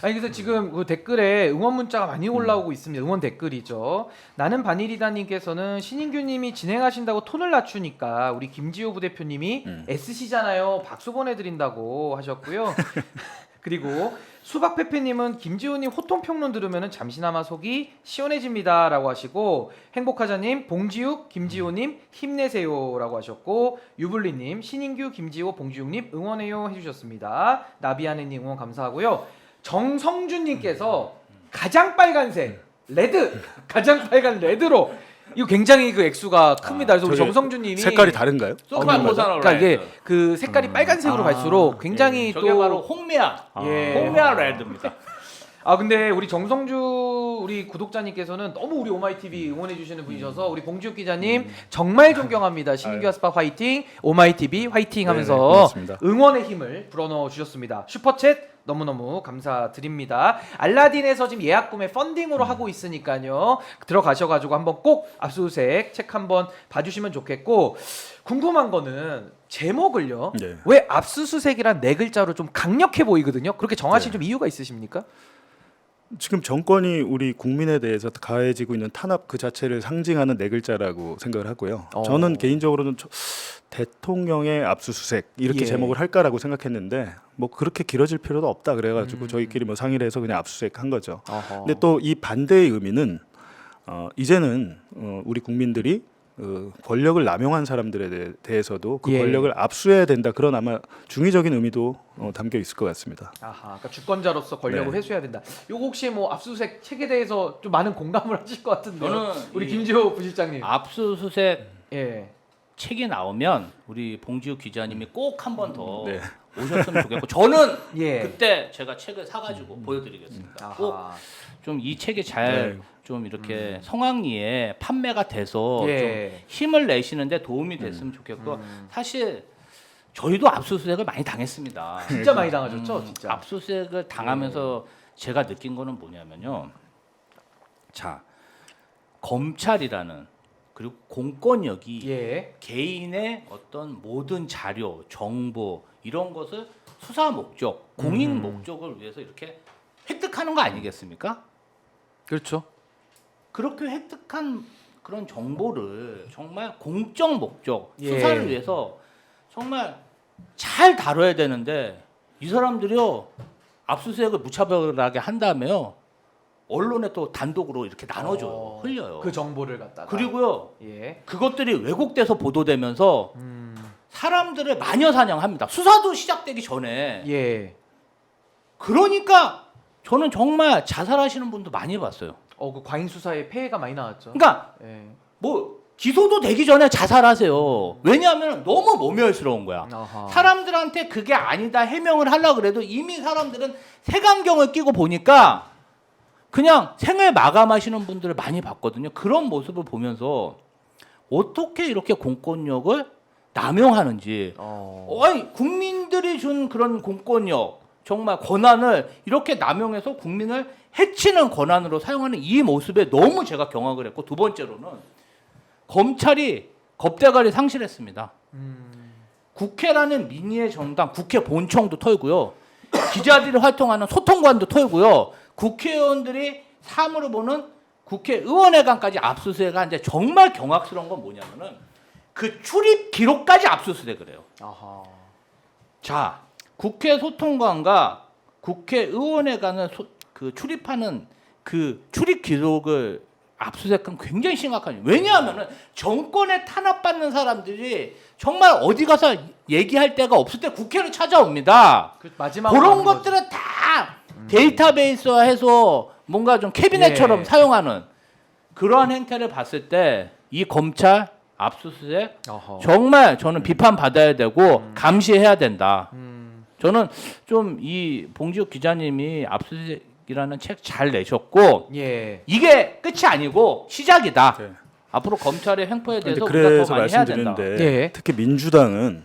아니 그래서 지금 그 댓글에 응원 문자가 많이 올라오고 있습니다. 응원 댓글이죠. 나는 반일이다님께서는 신인규님이 진행하신다고 톤을 낮추니까 우리 김지호 부대표님이 SC잖아요. 박수 보내드린다고 하셨고요. 그리고 수박페페님은 김지호님 호통평론 들으면 잠시나마 속이 시원해집니다라고 하시고 행복하자님 봉지욱 김지호님 힘내세요라고 하셨고 유블리님 신인규 김지호 봉지욱님 응원해요 해주셨습니다. 나비아네님 응원 감사하고요. 정성준님께서 가장 빨간색 레드 가장 빨간 레드로 이거 굉장히 그 액수가 큽니다. 그래서 우리 저게 정성준님이 색깔이 다른가요? 소파 보사로 그러니까 이게 그 색깔이 빨간색으로 갈수록 굉장히 저게 또 바로 홍미아 예. 홍미아 레드입니다. 아 근데 우리 정성주 우리 구독자님께서는 너무 우리 오마이TV 응원해 주시는 분이셔서 우리 봉지욱 기자님 정말 존경합니다. 신인규 아스파 화이팅, 오마이TV 화이팅 하면서 네네, 고맙습니다. 응원의 힘을 불어넣어 주셨습니다. 슈퍼챗 너무너무 감사드립니다. 알라딘에서 지금 예약 구매 펀딩으로 하고 있으니까요. 들어가셔가지고 한번 꼭 압수수색 책 한번 봐주시면 좋겠고 궁금한 거는 제목을요. 네. 왜 압수수색이란 네 글자로 좀 강력해 보이거든요. 그렇게 정하신 좀 이유가 있으십니까? 지금 정권이 우리 국민에 대해서 가해지고 있는 탄압 그 자체를 상징하는 네 글자라고 생각을 하고요. 저는 개인적으로는 대통령의 압수수색 이렇게 예. 제목을 할까라고 생각했는데 뭐 그렇게 길어질 필요도 없다 그래가지고 저희끼리 뭐 상의를 해서 그냥 압수수색 한 거죠. 근데 또 이 반대의 의미는 이제는 우리 국민들이 권력을 남용한 사람들에 대해서도 그 예. 권력을 압수해야 된다 그런 아마 중의적인 의미도 담겨 있을 것 같습니다. 아하, 그러니까 주권자로서 권력을 네. 회수해야 된다. 요거 혹시 뭐 압수수색 책에 대해서 좀 많은 공감을 하실 것 같은데요. 저는 우리 이 김지호 부실장님. 압수수색 예. 책이 나오면 우리 봉지욱 기자님이 꼭 한 번 더 네. 오셨으면 좋겠고 저는 예. 그때 제가 책을 사가지고 보여드리겠습니다. 꼭 아하. 좀 이 책이 잘 좀 이렇게 성황리에 판매가 돼서 예. 좀 힘을 내시는데 도움이 됐으면 좋겠고 사실 저희도 압수수색을 많이 당했습니다. 진짜 많이 당하셨죠, 진짜. 압수수색을 당하면서 제가 느낀 거는 뭐냐면요. 자, 검찰이라는 그리고 공권력이 예. 개인의 어떤 모든 자료, 정보 이런 것을 수사 목적, 공익 목적을 위해서 이렇게 획득하는 거 아니겠습니까? 그렇죠. 그렇게 획득한 그런 정보를 정말 공적 목적, 예. 수사를 위해서 정말 잘 다뤄야 되는데 이 사람들이요 압수수색을 무차별하게 한 다음에요 언론에 또 단독으로 이렇게 나눠줘요, 흘려요. 그 정보를 갖다가. 그리고요 예. 그것들이 왜곡돼서 보도되면서 사람들을 마녀 사냥합니다. 수사도 시작되기 전에. 예. 그러니까 저는 정말 자살하시는 분도 많이 봤어요. 그 과잉 수사에 폐해가 많이 나왔죠. 그러니까 예. 뭐 기소도 되기 전에 자살하세요. 왜냐하면 너무 모멸스러운 거야. 아하. 사람들한테 그게 아니다 해명을 하려고 그래도 이미 사람들은 색안경을 끼고 보니까 그냥 생을 마감하시는 분들을 많이 봤거든요. 그런 모습을 보면서 어떻게 이렇게 공권력을 남용하는지 아니 국민들이 준 그런 공권력 정말 권한을 이렇게 남용해서 국민을 해치는 권한으로 사용하는 이 모습에 너무 제가 경악을 했고 두 번째로는 검찰이 겁대가리 상실했습니다. 국회라는 민의의 정당, 국회 본청도 털고요. 기자들이 활동하는 소통관도 털고요. 국회의원들이 사무로 보는 국회의원회관까지 압수수색을 하는데 정말 경악스러운 건 뭐냐면은 그 출입 기록까지 압수수색을 해요. 아하. 자, 국회 소통관과 국회의원회관을 그 출입하는 그 출입 기록을 압수수색은 굉장히 심각한 일이에요. 왜냐하면은 정권에 탄압받는 사람들이 정말 어디 가서 얘기할 데가 없을 때 국회를 찾아옵니다. 그 마지막 그런 것들은 다 데이터베이스화해서 뭔가 좀 캐비넷처럼 예. 사용하는 그러한 행태를 봤을 때 이 검찰 압수수색 어허. 정말 저는 비판받아야 되고 감시해야 된다. 저는 좀 이 봉지욱 기자님이 압수수색이라는 책 잘 내셨고 예. 이게 끝이 아니고 시작이다. 네. 앞으로 검찰의 횡포에 근데 대해서 우리가 그래서 더 많이 해야 된다. 말씀드리는데 예. 특히 민주당은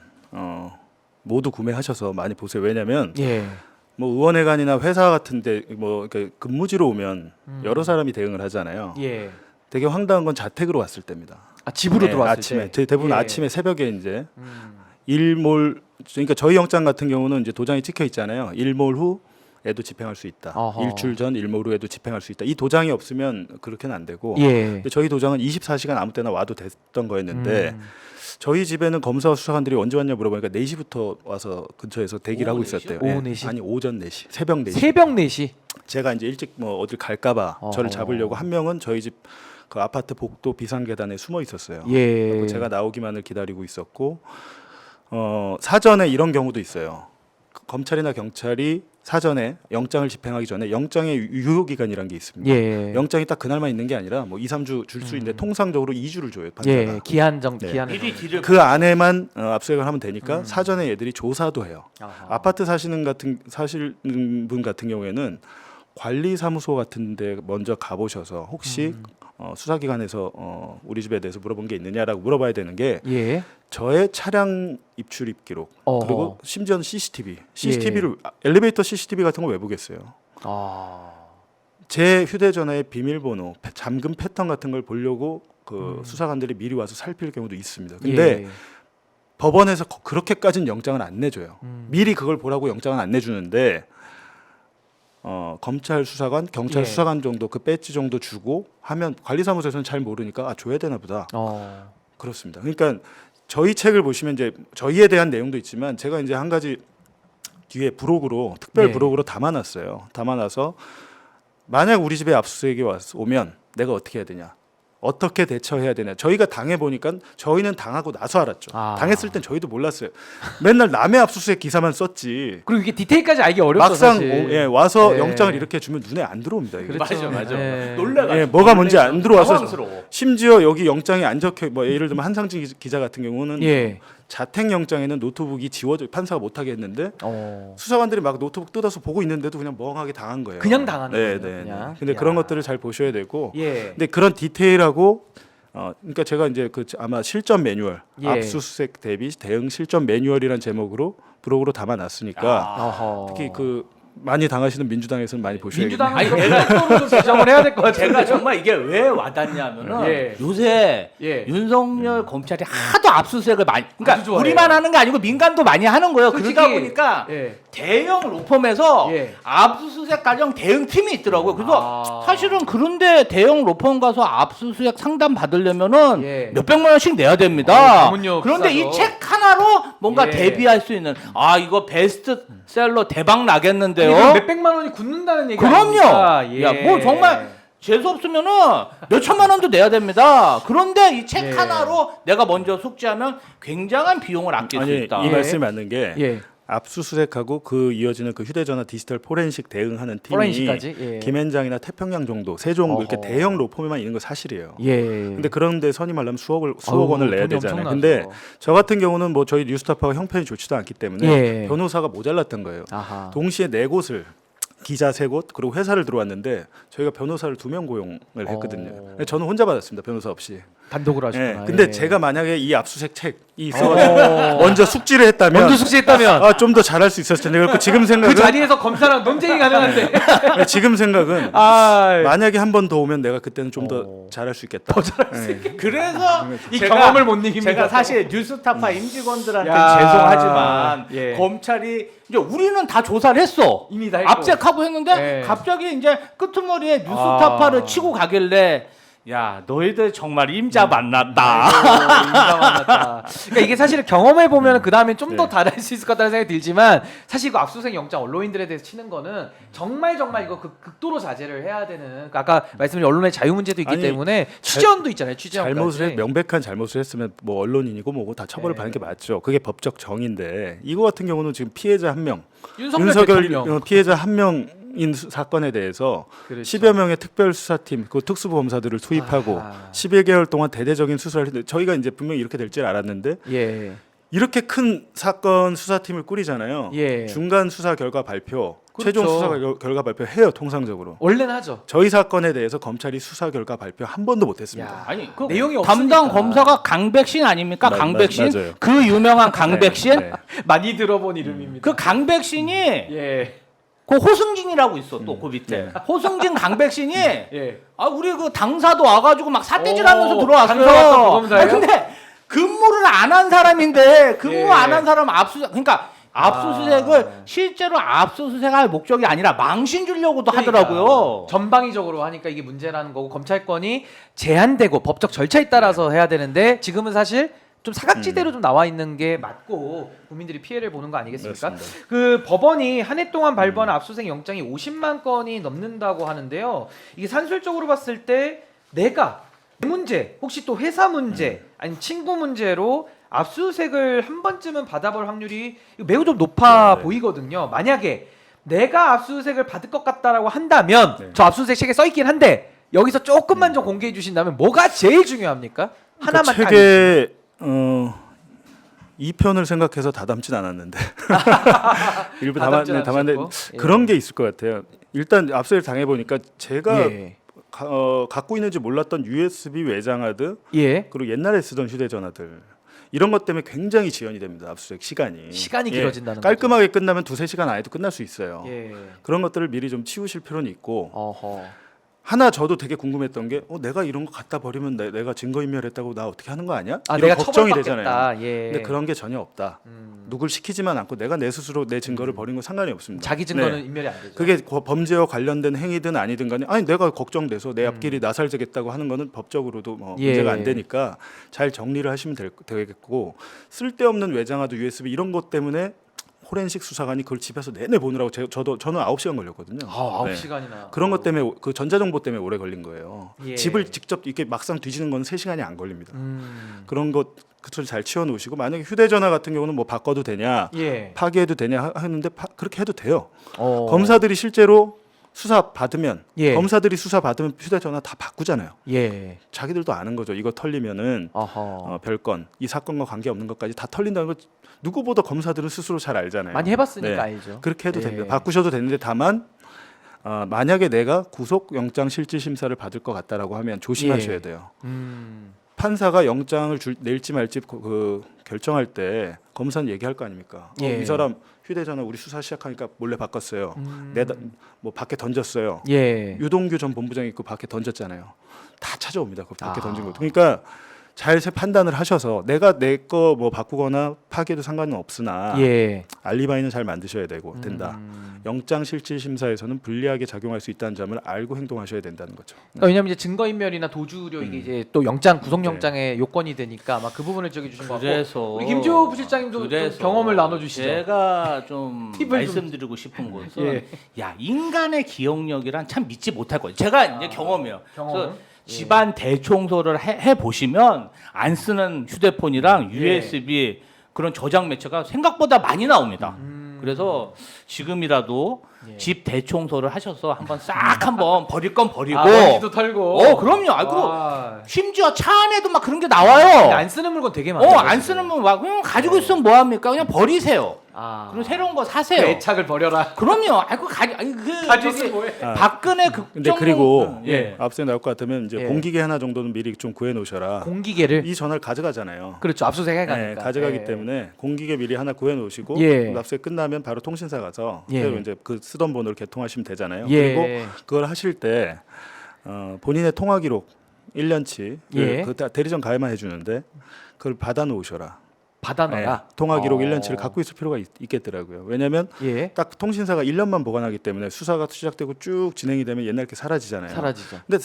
모두 구매하셔서 많이 보세요. 왜냐하면 예. 뭐 의원회관이나 회사 같은데 뭐 이렇게 근무지로 오면 여러 사람이 대응을 하잖아요. 예. 되게 황당한 건 자택으로 왔을 때입니다. 집으로 네, 들어왔을 아침에 때. 대부분 예. 아침에 새벽에 이제 일몰 그러니까 저희 영장 같은 경우는 이제 도장이 찍혀 있잖아요. 일몰 후에도 집행할 수 있다. 어허. 일주일 전 일몰 후에도 집행할 수 있다. 이 도장이 없으면 그렇게는 안 되고. 예. 근데 저희 도장은 24시간 아무 때나 와도 됐던 거였는데 저희 집에는 검사와 수사관들이 언제 왔냐 물어보니까 4시부터 와서 근처에서 대기를 오후 하고 4시? 있었대요. 오후 예. 4시? 아니 오전 4시, 새벽 4시. 새벽 4시. 제가 이제 일찍 뭐 어딜 갈까봐 저를 어허. 잡으려고 한 명은 저희 집 그 아파트 복도 비상 계단에 숨어 있었어요. 예. 그리고 제가 나오기만을 기다리고 있었고 사전에 이런 경우도 있어요. 검찰이나 경찰이 사전에 영장을 집행하기 전에 영장의 유효 기간이란 게 있습니다. 예. 영장이 딱 그날만 있는 게 아니라 뭐 2, 3주 줄 수 있는데 통상적으로 2주를 줘요. 판사가. 예. 기한정 네. 기한을. 미리 뒤를 그 안에만 압수수색을 하면 되니까 사전에 얘들이 조사도 해요. 아하. 아파트 사시는 분 같은 경우에는 관리사무소 같은데 먼저 가보셔서 혹시 수사기관에서 우리 집에 대해서 물어본 게 있느냐라고 물어봐야 되는 게 예. 저의 차량 입출입 기록 어허. 그리고 심지어는 CCTV를 엘리베이터 CCTV 같은 거 왜 보겠어요? 아. 제 휴대전화의 비밀번호, 잠금 패턴 같은 걸 보려고 그 수사관들이 미리 와서 살필 경우도 있습니다. 근데 예. 법원에서 그렇게까지는 영장을 안 내줘요. 미리 그걸 보라고 영장은 안 내주는데 검찰 수사관, 경찰 예. 수사관 정도 그 배지 정도 주고 하면 관리사무소에서는 잘 모르니까 줘야 되나 보다. 그렇습니다. 그러니까 저희 책을 보시면 이제 저희에 대한 내용도 있지만 제가 이제 한 가지 뒤에 부록으로 특별 네. 부록으로 담아놨어요. 담아놔서 만약 우리 집에 압수수색이 오면 내가 어떻게 해야 되냐, 어떻게 대처해야 되냐. 저희가 당해 보니까 저희는 당하고 나서 알았죠. 아. 당했을 땐 저희도 몰랐어요. 맨날 남의 압수수색 기사만 썼지. 그리고 이게 디테일까지 알기 어렵죠. 막상 사실. 와서 네. 영장을 이렇게 주면 눈에 안 들어옵니다. 이게. 그렇죠. 맞아. 네. 놀래가지고. 예, 뭐가 뭔지 안 들어와서 당황스러워. 심지어 여기 영장이 안 적혀 뭐 예를 들면 한상진 기자 같은 경우는 예. 자택 영장에는 노트북이 지워져 판사가 못하게 했는데 어. 수사관들이 막 노트북 뜯어서 보고 있는데도 그냥 멍하게 당한 거예요. 그냥 당하는 네, 거예요, 네, 그냥. 네. 근데 야. 그런 것들을 잘 보셔야 되고. 예. 근데 그런 디테일하고 그러니까 제가 이제 그 아마 실전 매뉴얼, 예. 압수수색 대비 대응 실전 매뉴얼이라는 제목으로 브로그로 담아놨으니까 어허. 특히 그 많이 당하시는 민주당에서는 많이 보셔야겠네요. 민주당은 아니, 좀 내가- 별도로 지정을 해야 될 것 같아요. 제가 정말 이게 왜 와닿냐면은 예. 요새 예. 윤석열 검찰이 하도 압수수색을 많이, 그러니까 아주 좋아해요. 우리만 하는 게 아니고 민간도 많이 하는 거예요. 솔직히, 그러다 보니까 예. 대형 로펌에서 예. 압수수색 관련 대응팀이 있더라고요. 그래서 아. 사실은 그런데 대형 로펌 가서 압수수색 상담 받으려면은 예. 몇백만 원씩 내야 됩니다. 전문료 그런데 비싸죠. 이 책 하나로 뭔가 예. 대비할 수 있는, 이거 베스트셀러 대박 나겠는데요. 아니, 그럼 몇백만 원이 굳는다는 얘기 그럼요. 아닙니까? 예. 야, 뭐 정말 재수 없으면은 몇 천만 원도 내야 됩니다. 그런데 이 책 예. 하나로 내가 먼저 숙지하면 굉장한 비용을 아낄 수 아니 있다. 이 예. 말씀이 맞는 게 예. 압수수색하고 그 이어지는 그 휴대전화 디지털 포렌식 대응하는 팀이 포렌식까지? 예. 김앤장이나 태평양 정도, 세종 어허. 이렇게 대형 로펌에만 있는 거 사실이에요. 예. 근데 그런데 선임하려면 수억 어우, 원을 내야 돈이 되잖아요. 엄청나죠. 근데 저 같은 경우는 뭐 저희 뉴스타파가 형편이 좋지도 않기 때문에 예. 변호사가 모자랐던 거예요. 아하. 동시에 4곳을 기자 3곳 그리고 회사를 들어왔는데 저희가 변호사를 2명 고용을 했거든요. 저는 혼자 받았습니다. 변호사 없이. 단독으로 하셨구나. 예. 근데 예. 제가 만약에 이 압수수색 책이 있어가지고 먼저 숙지를 했다면 먼저 숙지했다면 좀 더 잘할 수 있었을 텐데 그래서 지금 그 생각은 자리에서 검사랑 논쟁이 가능한데. 지금 생각은 아, 만약에 한 번 더 오면 내가 그때는 좀 더 잘할 수 있겠다. 그래서 이 경험을 못 이깁니다. 제가 사실 뉴스타파 임직원들한테 야. 죄송하지만 예. 검찰이 이제 우리는 다 조사를 했어. 이미 다 했고. 압색하고 했는데 예. 갑자기 이제 끄트머리에 뉴스타파를 치고 가길래 야, 너희들 정말 임자 만났다. 인가 만났다. 그러니까 이게 사실 경험해 보면 그 다음에 좀 더 네. 잘할 수 있을 것 같다는 생각이 들지만 사실 이거 압수수색 영장 언론인들에 대해서 치는 거는 정말 이거 극도로 자제를 해야 되는. 그러니까 아까 말씀드린 언론의 자유 문제도 있기 아니, 때문에 취재원도 있잖아요. 취재원까지. 잘못을 명백한 잘못을 했으면 뭐 언론인이고 뭐고 다 처벌을 네. 받는 게 맞죠. 그게 법적 정의인데 이거 같은 경우는 지금 피해자 한 명, 윤석열 대통령. 피해자 한 명인 사건에 대해서 그렇죠. 10여 명의 특별수사팀, 그 특수범사들을 투입하고 아하. 11개월 동안 대대적인 수사를 했는데 저희가 이제 분명히 이렇게 될 줄 알았는데 예. 이렇게 큰 사건 수사팀을 꾸리잖아요. 예. 중간 수사 결과 발표, 그렇죠. 최종 수사 결과 발표 해요 통상적으로. 원래는 하죠. 저희 사건에 대해서 검찰이 수사 결과 발표 한 번도 못했습니다. 야. 아니, 그 내용이 담당 없으니까. 검사가 강백신 아닙니까? 강백신. 맞아요. 그 유명한 강백신. 네. 많이 들어본 이름입니다. 그 강백신이 예. 그 호승진이라고 있어 또 그 밑에. 네. 호승진 강백신이 예. 우리 그 당사도 와가지고 막 사태질하면서 오, 들어왔어요. 당사 왔던 그 검사예요? 근데 근무를 안 한 사람인데 근무 예. 안 한 사람 그러니까 압수수색을 실제로 압수수색할 목적이 아니라 망신 주려고도 그러니까 하더라고요. 전방위적으로 하니까 이게 문제라는 거고 검찰권이 제한되고 법적 절차에 따라서 해야 되는데 지금은 사실 좀 사각지대로 좀 나와 있는 게 맞고 국민들이 피해를 보는 거 아니겠습니까? 그렇습니다. 그 법원이 한 해 동안 발부한 압수수색 영장이 50만 건이 넘는다고 하는데요. 이게 산술적으로 봤을 때 내가 내 문제, 혹시 또 회사 문제, 아니면 친구 문제로 압수수색을 한 번쯤은 받아볼 확률이 매우 좀 높아 네. 보이거든요. 만약에 내가 압수수색을 받을 것 같다라고 한다면 네. 저 압수수색 책에 써 있긴 한데 여기서 조금만 좀 공개해 주신다면 뭐가 제일 중요합니까? 하나만 그 딱 책에 2편을 생각해서 다 담진 않았는데 일부 다 담진 담았는데 않으셨고. 예. 그런 게 있을 것 같아요. 일단 압수를 당해 보니까 제가 예. 갖고 있는지 몰랐던 USB 외장하드 예. 그리고 옛날에 쓰던 휴대전화들 이런 것 때문에 굉장히 지연이 됩니다. 압수수색 시간이 시간이 길어진다는 깔끔하게 끝나면 2-3시간 안에도 끝날 수 있어요. 예. 그런 것들을 미리 좀 치우실 필요는 있고 어허. 하나 저도 되게 궁금했던 게 내가 이런 거 갖다 버리면 내가 증거인멸했다고 나 어떻게 하는 거 아니야? 아, 이런 내가 걱정이 처벌받겠다. 되잖아요. 예. 근데 그런 게 전혀 없다. 누굴 시키지만 않고 내가 내 스스로 내 증거를 버린 건 상관이 없습니다. 자기 증거는 네. 인멸이 안 되죠. 그게 범죄와 관련된 행위든 아니든 간에 아니 내가 걱정돼서 내 앞길이 나살되겠다고 하는 거는 법적으로도 예. 문제가 안 되니까 잘 정리를 하시면 되겠고 쓸데없는 외장하드 USB 이런 것 때문에 포렌식 수사관이 그걸 집에서 내내 보느라고 저는 9시간 걸렸거든요. 아, 네. 9시간이나. 그런 것 때문에 그 전자정보 때문에 오래 걸린 거예요. 예. 집을 직접 이렇게 막상 뒤지는 건 3시간이 안 걸립니다. 그런 것 그걸 잘 치워 놓으시고 만약에 휴대전화 같은 경우는 뭐 바꿔도 되냐 예. 파기해도 되냐 하는데 그렇게 해도 돼요. 어. 검사들이 실제로 수사 받으면 예. 검사들이 수사 받으면 휴대전화 다 바꾸잖아요. 예. 자기들도 아는 거죠. 이거 털리면은 어허. 별건 이 사건과 관계 없는 것까지 다 털린다는 거 누구보다 검사들은 스스로 잘 알잖아요. 많이 해봤으니까 네. 알죠. 그렇게 해도 예. 됩니다. 바꾸셔도 되는데 다만 만약에 내가 구속 영장 실질 심사를 받을 것 같다라고 하면 조심하셔야 예. 돼요. 음. 판사가 영장을 낼지 말지 그 결정할 때 검사는 얘기할 거 아닙니까? 예. 이 사람 휴대전화 우리 수사 시작하니까 몰래 바꿨어요. 뭐 밖에 던졌어요. 예. 유동규 전 본부장이 그 밖에 던졌잖아요. 다 찾아옵니다. 그 밖에 아. 던진 거. 그러니까 잘 판단을 하셔서 내가 내 거 뭐 바꾸거나 파기해도 상관은 없으나 예. 알리바이는 잘 만드셔야 된다. 영장 실질 심사에서는 불리하게 작용할 수 있다는 점을 알고 행동하셔야 된다는 거죠. 그러니까 왜냐면 이제 증거인멸이나 도주료 이게 이제 또 영장 구속영장의 요건이 되니까 아마 그 부분을 저기 주신 거 같고 그래서 우리 김주호 부실장님도 좀 경험을 나눠주시죠. 제가 좀 팁을 좀- 말씀드리고 싶은 것은 예. 야 인간의 기억력이란 참 믿지 못할 거예요. 제가 이제 경험이에요. 경험. 그래서 집안 대청소를 해 보시면 안 쓰는 휴대폰이랑 예. USB 그런 저장 매체가 생각보다 많이 나옵니다. 그래서 지금이라도 예. 집 대청소를 하셔서 한번 싹 한번 버릴 건 버리고 먼지도 털고. 그럼요. 아, 그리고 아. 심지어 차 안에도 막 그런 게 나와요. 안 쓰는 물건 되게 많아요. 안 쓰는 분 막 그냥 가지고 있으면 뭐 합니까? 그냥 버리세요. 아. 그리고 새로운 거 그 사세요. 애착을 버려라. 그럼요. 아이고 그 가지고 저기 뭐해? 박근혜 극정. 근데 그리고 예. 앞서 나올 것 같으면 이제 예. 공기계 하나 정도는 미리 좀 구해 놓으셔라. 공기계를 이 전화를 가져가잖아요. 그렇죠. 압수수색 네, 해가니까. 가져가기 예. 때문에 공기계 미리 하나 구해 놓으시고 예. 압수수색 끝나면 바로 통신사 가서 예. 새로 이제 그 쓰던 번호를 개통하시면 되잖아요. 예. 그리고 그걸 하실 때 본인의 통화 기록 1년치 예. 그 대리점 가입만 해주는데 그걸 받아 놓으셔라. 받아놔라. 통화 기록 어. 1년치를 갖고 있을 필요가 있겠더라고요. 왜냐하면 예. 딱 통신사가 1년만 보관하기 때문에 수사가 시작되고 쭉 진행이 되면 옛날 게 사라지잖아요. 사라지죠. 근데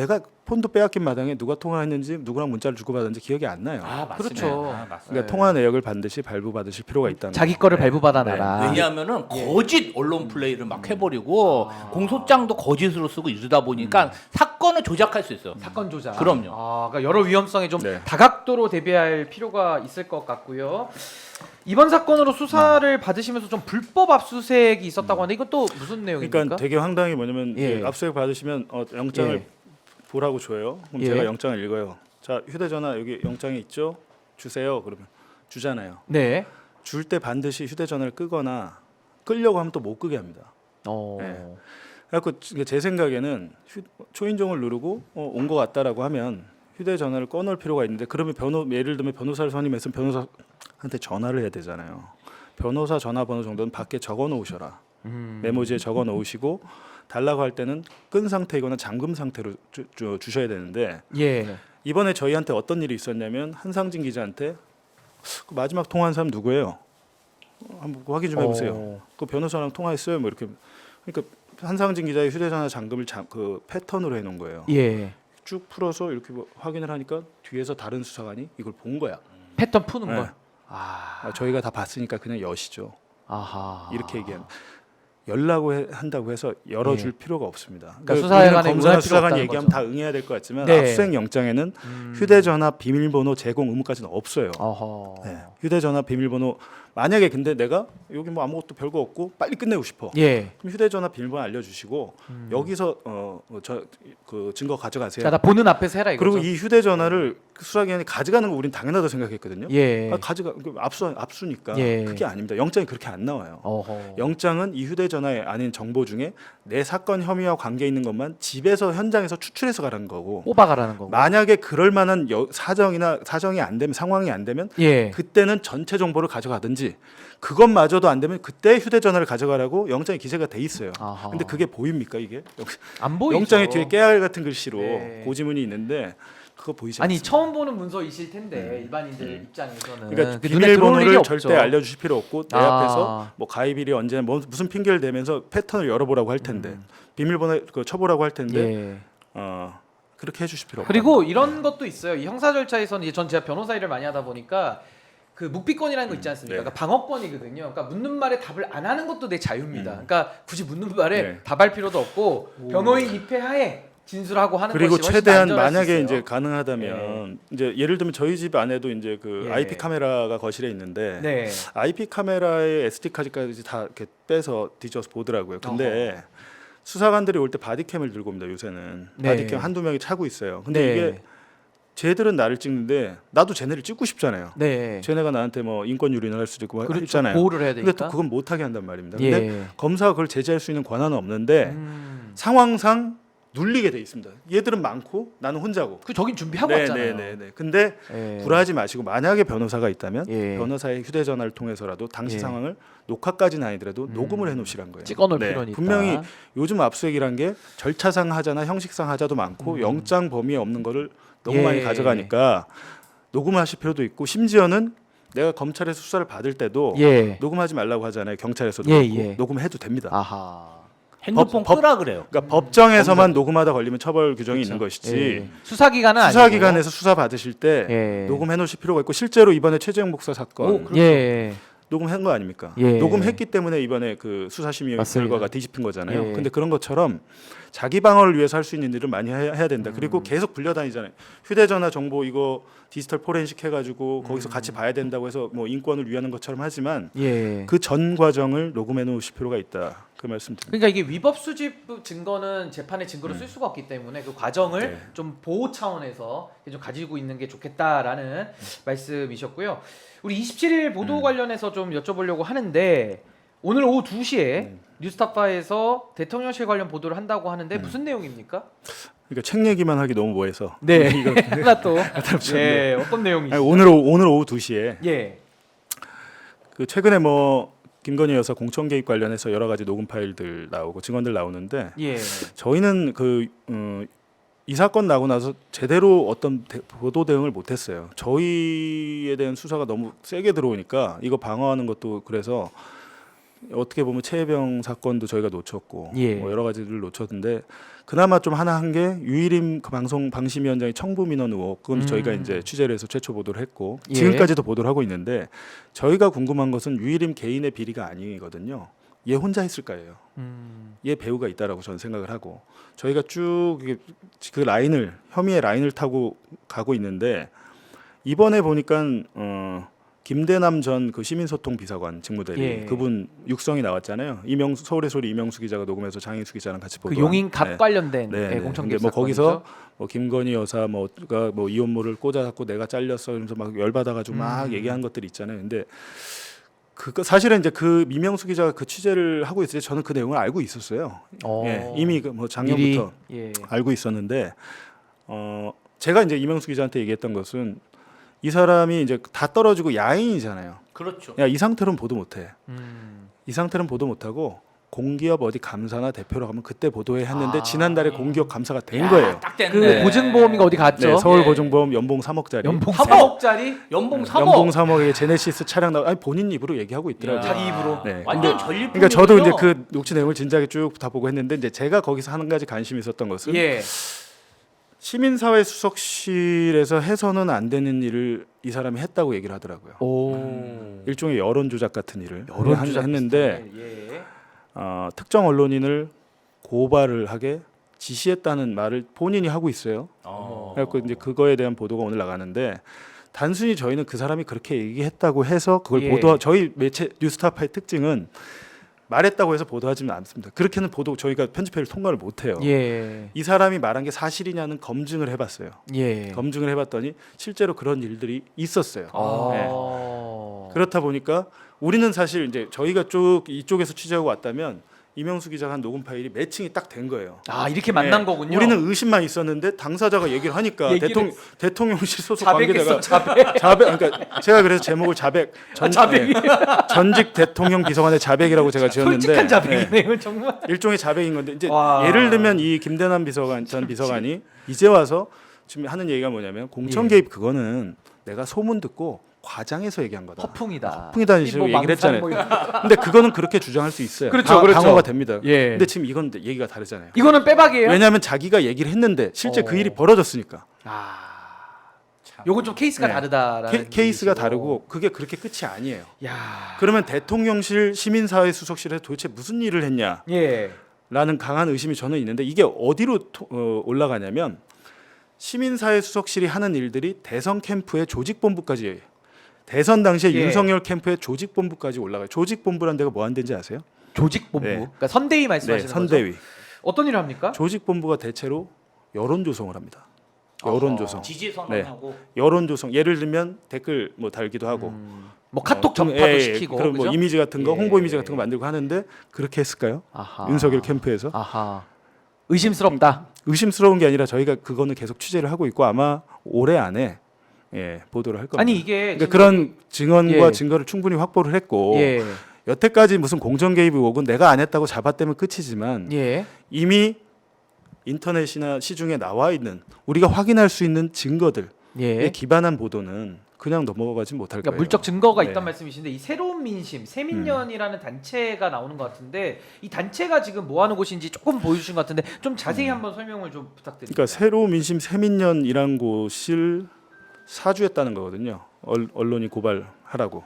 내가 폰도 빼앗긴 마당에 누가 통화했는지 누구랑 문자를 주고받았는지 기억이 안 나요. 맞습니다. 그렇죠. 맞습니다. 그러니까 통화 내역을 반드시 발부받으실 필요가 있다는 자기 거. 거를 네. 발부받아놔라. 왜냐하면은 거짓 언론 플레이를 막 해버리고 공소장도 거짓으로 쓰고 이러다 보니까 사건을 조작할 수 있어요. 사건 조작. 그럼요. 아, 그러니까 여러 위험성에 좀 네. 다각도로 대비할 필요가 있을 것 같고요. 이번 사건으로 수사를 받으시면서 좀 불법 압수수색이 있었다고 하는데 이건 또 무슨 내용입니까? 그러니까 되게 황당한 게 뭐냐면 예. 이제 압수수색 받으시면 영장을 예. 보라고 줘요. 그럼 예. 제가 영장을 읽어요. 자, 휴대전화 여기 영장이 있죠? 주세요. 그러면 주잖아요. 네. 줄 때 반드시 휴대전화를 끄거나 끌려고 하면 또 못 끄게 합니다. 어. 네. 그래서 제 생각에는 초인종을 누르고 온 것 같다라고 하면 휴대전화를 꺼놓을 필요가 있는데 그러면 예를 들면 변호사를 선임했으면 변호사한테 전화를 해야 되잖아요. 변호사 전화번호 정도는 밖에 적어 놓으셔라. 메모지에 적어 놓으시고 달라고 할 때는 끈 상태이거나 잠금 상태로 주셔야 되는데 예. 이번에 저희한테 어떤 일이 있었냐면 한상진 기자한테 그 마지막 통화한 사람 누구예요? 한번 확인 좀 해보세요. 어. 그 변호사랑 통화했어요. 뭐 이렇게 그러니까 한상진 기자의 휴대전화 잠금을 그 패턴으로 해놓은 거예요. 예. 쭉 풀어서 이렇게 뭐 확인을 하니까 뒤에서 다른 수사관이 이걸 본 거야. 패턴 푸는 네. 거. 아. 저희가 다 봤으니까 그냥 여시죠. 아하. 이렇게 얘기하면 한다고 해서 열어줄 필요가 없습니다. 그러니까 수사관에 우리는 검사나 응할 필요 수사관 없다는 얘기하면 거죠. 다 응해야 될 것 같지만 네. 압수수색 영장에는 휴대전화 비밀번호 제공 의무까지는 없어요. 어허. 네. 휴대전화 비밀번호 만약에 근데 내가 여기 뭐 아무것도 별거 없고 빨리 끝내고 싶어. 예. 그럼 휴대전화 비밀번호 알려주시고 여기서 저 그 증거 가져가세요. 자, 나 보는 앞에서 해라 이거죠. 그리고 이 휴대전화를 수사기관이 가져가는 거 우린 당연하다 생각했거든요. 예. 압수니까 예. 그게 아닙니다. 영장이 그렇게 안 나와요. 어허. 영장은 이 휴대전화에 아닌 정보 중에 내 사건 혐의와 관계 있는 것만 집에서 현장에서 추출해서 가라는 거고 뽑아가라는 거고. 만약에 그럴 만한 사정이 안 되면 상황이 안 되면 예. 그때는 전체 정보를 가져가든지 그것마저도 안 되면 그때 휴대전화를 가져가라고 영장에 기재가 돼 있어요. 아하. 근데 그게 보입니까 이게? 안 보이죠. 영장에 뒤에 깨알 같은 글씨로 네. 고지문이 있는데 그거 보이지 아니 않습니다. 처음 보는 문서이실 텐데 일반인들 입장에서는 그러니까 그 눈에 들어올 일이 비밀번호를 없죠. 절대 알려주실 필요 없고 내 아. 앞에서 뭐 가입일이 언제 무슨 핑계를 대면서 패턴을 열어보라고 할 텐데 비밀번호 쳐보라고 할 텐데 예. 그렇게 해주실 필요 없고 그리고 이런 것도 있어요. 이 형사 절차에서는 이제 전 제가 변호사 일을 많이 하다 보니까 그 묵비권이라는 거 있지 않습니까? 네. 그러니까 방어권이거든요. 그러니까 묻는 말에 답을 안 하는 것도 내 자유입니다. 그러니까 굳이 묻는 말에 네. 답할 필요도 없고 변호인 입회하에 진술하고 하는 그리고 것이 훨씬 최대한 안전할 수 만약에 있어요. 이제 가능하다면 이제 예를 들면 저희 집 안에도 이제 그 예. IP 카메라가 거실에 있는데 네. IP 카메라의 SD 카드까지 다 이렇게 빼서 뒤져서 보더라고요. 근데 수사관들이 올 때 바디캠을 들고 옵니다. 요새는 네. 바디캠 한두 명이 차고 있어요. 근데 네. 이게 쟤들은 나를 찍는데 나도 쟤네를 찍고 싶잖아요. 네. 쟤네가 나한테 뭐 인권 유린을 할 수도 있고 그렇죠. 있잖아요. 보호를 해야 근데 되니까. 또 그건 못하게 한단 말입니다. 예. 근데 검사가 그걸 제재할 수 있는 권한은 없는데 음. 상황상 눌리게 돼 있습니다. 얘들은 많고 나는 혼자고. 그 저긴 준비하고 왔잖아요. 네네네. 근데 예. 굴하지 마시고 만약에 변호사가 있다면 예. 변호사의 휴대전화를 통해서라도 당시 예. 상황을 녹화까지는 아니더라도 녹음을 해놓으시란 거예요. 찍어놓을 필요는 있다. 분명히 요즘 압수수색이란 게 절차상 하자나 형식상 하자도 많고 영장 범위에 없는 거를 너무 예. 많이 가져가니까 녹음하실 필요도 있고 심지어는 내가 검찰에서 수사를 받을 때도 예. 녹음하지 말라고 하잖아요. 경찰에서도 예, 그렇고 예. 녹음해도 됩니다. 아하. 핸드폰 법- 끄라 그래요. 그러니까 법정에서만 녹음하다 걸리면 처벌 규정이 있는 것이지 예. 수사기관은 수사기관에서 수사 받으실 때 예. 녹음해 놓으실 필요가 있고 실제로 이번에 최재형 목사 사건 아니고. 예. 녹음한 거 아닙니까? 예. 녹음했기 때문에 이번에 그 수사심의 맞습니다. 결과가 뒤집힌 거잖아요. 예. 근데 그런 것처럼 자기 방어를 위해서 할 수 있는 일을 많이 해야 된다. 그리고 계속 불려다니잖아요. 휴대전화 정보 이거 디지털 포렌식 해가지고 거기서 같이 봐야 된다고 해서 뭐 인권을 위하는 것처럼 하지만 예. 그 전 과정을 녹음해 놓으실 필요가 있다. 그 말씀드립니다. 그러니까 이게 위법 수집 증거는 재판의 증거로 쓸 수가 없기 때문에 그 과정을 네. 좀 보호 차원에서 좀 가지고 있는 게 좋겠다라는 말씀이셨고요. 우리 27일 보도 관련해서 좀 여쭤보려고 하는데 오늘 오후 2시에 뉴스타파에서 대통령실 관련 보도를 한다고 하는데 무슨 내용입니까? 그러니까 책 얘기만 하기 너무 뭐해서 네, 하나 또 예, 어떤 내용이시죠? 아니, 오늘 오후 2시에 예, 그 최근에 뭐 김건희 여사 공천 개입 관련해서 여러 가지 녹음 파일들 나오고 증언들 나오는데 예, 저희는 이 사건 나고 나서 제대로 어떤 보도 대응을 못했어요. 저희에 대한 수사가 너무 세게 들어오니까 이거 방어하는 것도 그래서 어떻게 보면 최혜병 사건도 저희가 놓쳤고 예. 뭐 여러 가지를 놓쳤는데 그나마 좀 하나 한 게 유일임 그 방심위원장의 청부 민원 의혹 그건 저희가 이제 취재를 해서 최초 보도를 했고 예. 지금까지도 보도를 하고 있는데 저희가 궁금한 것은 유일임 개인의 비리가 아니거든요. 얘 혼자 했을까예요. 얘 배우가 있다라고 저는 생각을 하고 저희가 쭉 그 라인을 혐의의 라인을 타고 가고 있는데 이번에 보니까 김대남 전 그 시민소통 비서관 직무대리 예. 그분 육성이 나왔잖아요. 서울의 소리 이명수 기자가 녹음해서 장인수 기자랑 같이 그 보도. 용인갑 관련된 네, 예, 네. 공천 근데 개입 뭐 거기서 사건이죠. 뭐 김건희 여사 뭐가 뭐 이혼모를 꽂아갖고 내가 잘렸어 그러면서 막 열받아가지고 막 얘기한 것들이 있잖아요. 근데 그거 사실은 이제 그 이명수 기자가 그 취재를 하고 있을 때 저는 그 내용을 알고 있었어요. 예, 이미 뭐 작년부터 예. 알고 있었는데 제가 이제 이명수 기자한테 얘기했던 것은 이 사람이 이제 다 떨어지고 야인이잖아요. 그렇죠. 야, 이 상태로는 보도 못해. 음. 이 상태로는 보도 못하고 공기업 어디 감사나 대표로 가면 그때 보도해 했는데 지난달에 공기업 감사가 된 거예요. 딱 그 됐네. 보증보험인가 어디 갔죠? 네, 서울 예. 보증보험 연봉 3억짜리. 연봉 3억. 3억짜리? 연봉 3억. 연봉 3억에 제네시스 차량 나 아니 본인 입으로 얘기하고 있더라고요. 야. 자기 입으로. 네. 완전 전립. 그러니까 저도 이제 그 녹취 내용을 진작에 쭉 다 보고 했는데 이제 제가 거기서 한 가지 관심이 있었던 것은 예. 시민사회 수석실에서 해서는 안 되는 일을 이 사람이 했다고 얘기를 하더라고요. 오. 일종의 여론 조작 같은 일을 여론 조작 했는데 비슷하네. 예. 특정 언론인을 고발을 하게 지시했다는 말을 본인이 하고 있어요. 그래서 이제 그거에 대한 보도가 오늘 나가는데 단순히 저희는 그 사람이 그렇게 얘기했다고 해서 그걸 예. 보도 저희 매체 뉴스타파의 특징은 말했다고 해서 보도하지는 않습니다. 그렇게는 보도 저희가 편집회를 통과를 못해요. 예. 이 사람이 말한 게 사실이냐는 검증을 해봤어요. 예. 검증을 해봤더니 실제로 그런 일들이 있었어요. 아. 그렇다 보니까 우리는 사실 이제 저희가 쭉 이쪽에서 취재하고 왔다면 이명수 기자가 한 녹음 파일이 매칭이 딱 된 거예요. 아, 이렇게 만난 네. 거군요. 우리는 의심만 있었는데 당사자가 얘기를 하니까 얘기를 대통령실 소속 자백했어, 관계자가 자백 그러니까 제가 그래서 제목을 자백 전직 대통령 비서관의 자백이라고 제가 지었는데 솔직한 자백이네 네. 이건 정말. 일종의 자백인 건데 이제 와. 예를 들면 이 김대남 전 비서관이 이제 와서 지금 하는 얘기가 뭐냐면 공천 개입 그거는 내가 소문 듣고 과장해서 얘기한 거다. 허풍이다. 허풍이다는 식으로 뭐 얘기를 했잖아요. 망상 뭐 이런- 근데 그거는 그렇게 주장할 수 있어요. 그렇죠, 그렇죠. 방어가 됩니다. 예. 근데 지금 이건 얘기가 다르잖아요. 이거는 빼박이에요? 왜냐하면 자기가 얘기를 했는데 실제 그 어. 일이 벌어졌으니까 아. 요건 좀 케이스가 네. 다르다라는 케이스가 얘기시고. 다르고 그게 그렇게 끝이 아니에요. 야. 그러면 대통령실 시민사회 수석실에 도대체 무슨 일을 했냐라는 예. 강한 의심이 저는 있는데 이게 어디로 올라가냐면 시민사회 수석실이 하는 일들이 대선 캠프의 조직본부까지 대선 당시에 예. 윤석열 캠프의 조직본부까지 올라가요. 조직본부란 데가 뭐 하는 데인지 아세요? 조직본부. 네. 그러니까 선대위 네, 말씀하시는 거죠? 선대위. 어떤 일을 합니까? 조직본부가 대체로 여론 조성을 합니다. 여론 조성. 지지 선언하고. 여론 조성. 예를 들면 댓글 뭐 달기도 하고. 뭐 카톡 좀, 전파도 예, 시키고. 그런 뭐 그죠? 이미지 같은 거, 예. 홍보 이미지 같은 거 만들고 하는데 그렇게 했을까요? 아하. 윤석열 캠프에서 아하. 의심스럽다. 의심스러운 게 아니라 저희가 그거는 계속 취재를 하고 있고 아마 올해 안에 보도를 할 겁니다. 아니 이게 그러니까 지금 그런 증언과 예. 증거를 충분히 확보를 했고 예. 여태까지 무슨 공정 개입 의혹은 내가 안 했다고 잡았다면 끝이지만 예. 이미 인터넷이나 시중에 나와 있는 우리가 확인할 수 있는 증거들에 예. 기반한 보도는 그냥 넘어가지 못할 그러니까 거예요. 물적 증거가 네. 있단 말씀이신데 이 새로운 민심 세민연이라는 단체가 나오는 것 같은데 이 단체가 지금 뭐 하는 곳인지 조금 보여주신 것 같은데 좀 자세히 한번 설명을 좀 부탁드립니다. 그러니까 새로 민심 세민연이란 곳을 사주했다는 거거든요. 언론이 고발하라고.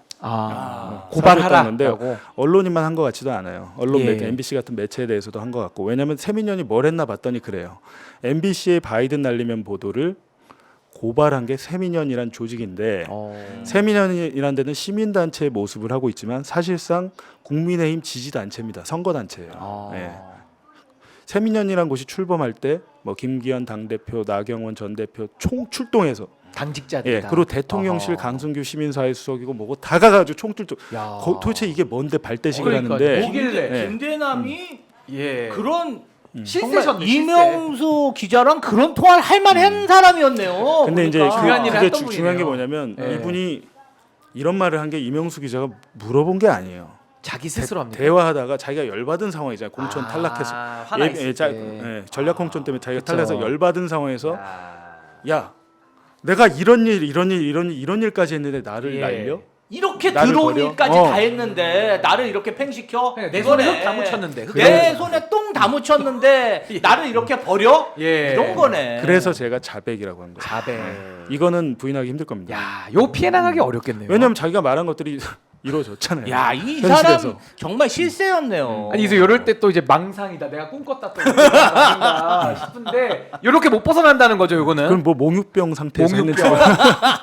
고발하라라고. 언론인만 한 것 같지도 않아요. 언론 예. 매체, MBC 같은 매체에 대해서도 한 것 같고. 왜냐하면 세민연이 뭘 했나 봤더니 그래요. MBC의 바이든 날리면 보도를 고발한 게 세민연이란 조직인데 세민연이란 데는 시민단체의 모습을 하고 있지만 사실상 국민의힘 지지단체입니다. 선거단체예요. 예. 세민연이란 곳이 출범할 때 뭐 김기현 당대표, 나경원 전 대표 총 출동해서 당직자들이다. 그리고 대통령실 어허. 강승규 시민사회 수석이고 뭐고 다 가가지고 총출동. 야. 도대체 이게 뭔데 발대식을 그러니까요. 하는데 뭐길래. 네. 김대남이 예. 그런 실세셨네. 정말 이명수 기자랑 그런 통화를 할 만한 사람이었네요. 근데 이제 보니까. 중요한 일을 그게 했던 분이네요. 중요한 게 뭐냐면 예. 이분이 이런 말을 한 게 이명수 기자가 물어본 게 아니에요. 자기 스스로 합니다. 대화하다가 자기가 열받은 상황이잖아요. 공천 탈락해서 화나 예, 있을 자, 때. 예, 전략 공천 때문에 자기가 그쵸. 탈락해서 열받은 상황에서 야. 야 내가 이런 일까지 했는데 나를 예. 날려? 이렇게 나를 들어온 버려? 일까지 어. 다 했는데 나를 이렇게 팽시켜? 그러니까 내 이거네. 손에 흙다 묻혔는데. 내 손에 똥 다 묻혔는데 나를 이렇게 버려? 예. 이런 거네. 그래서 제가 자백이라고 한 거예요. 자백. 이거는 부인하기 힘들 겁니다. 야, 요 피해 나가기 어렵겠네요. 왜냐하면 자기가 말한 것들이 이루어졌잖아요. 야, 이 현실에서. 사람 정말 실세였네요. 아니 그래서 이럴 때 또 이제 망상이다. 내가 꿈꿨다 또 이런가 싶은데 이렇게 못 벗어난다는 거죠. 요거는. 그럼 뭐 몽유병 상태에서 몽유병. 했는지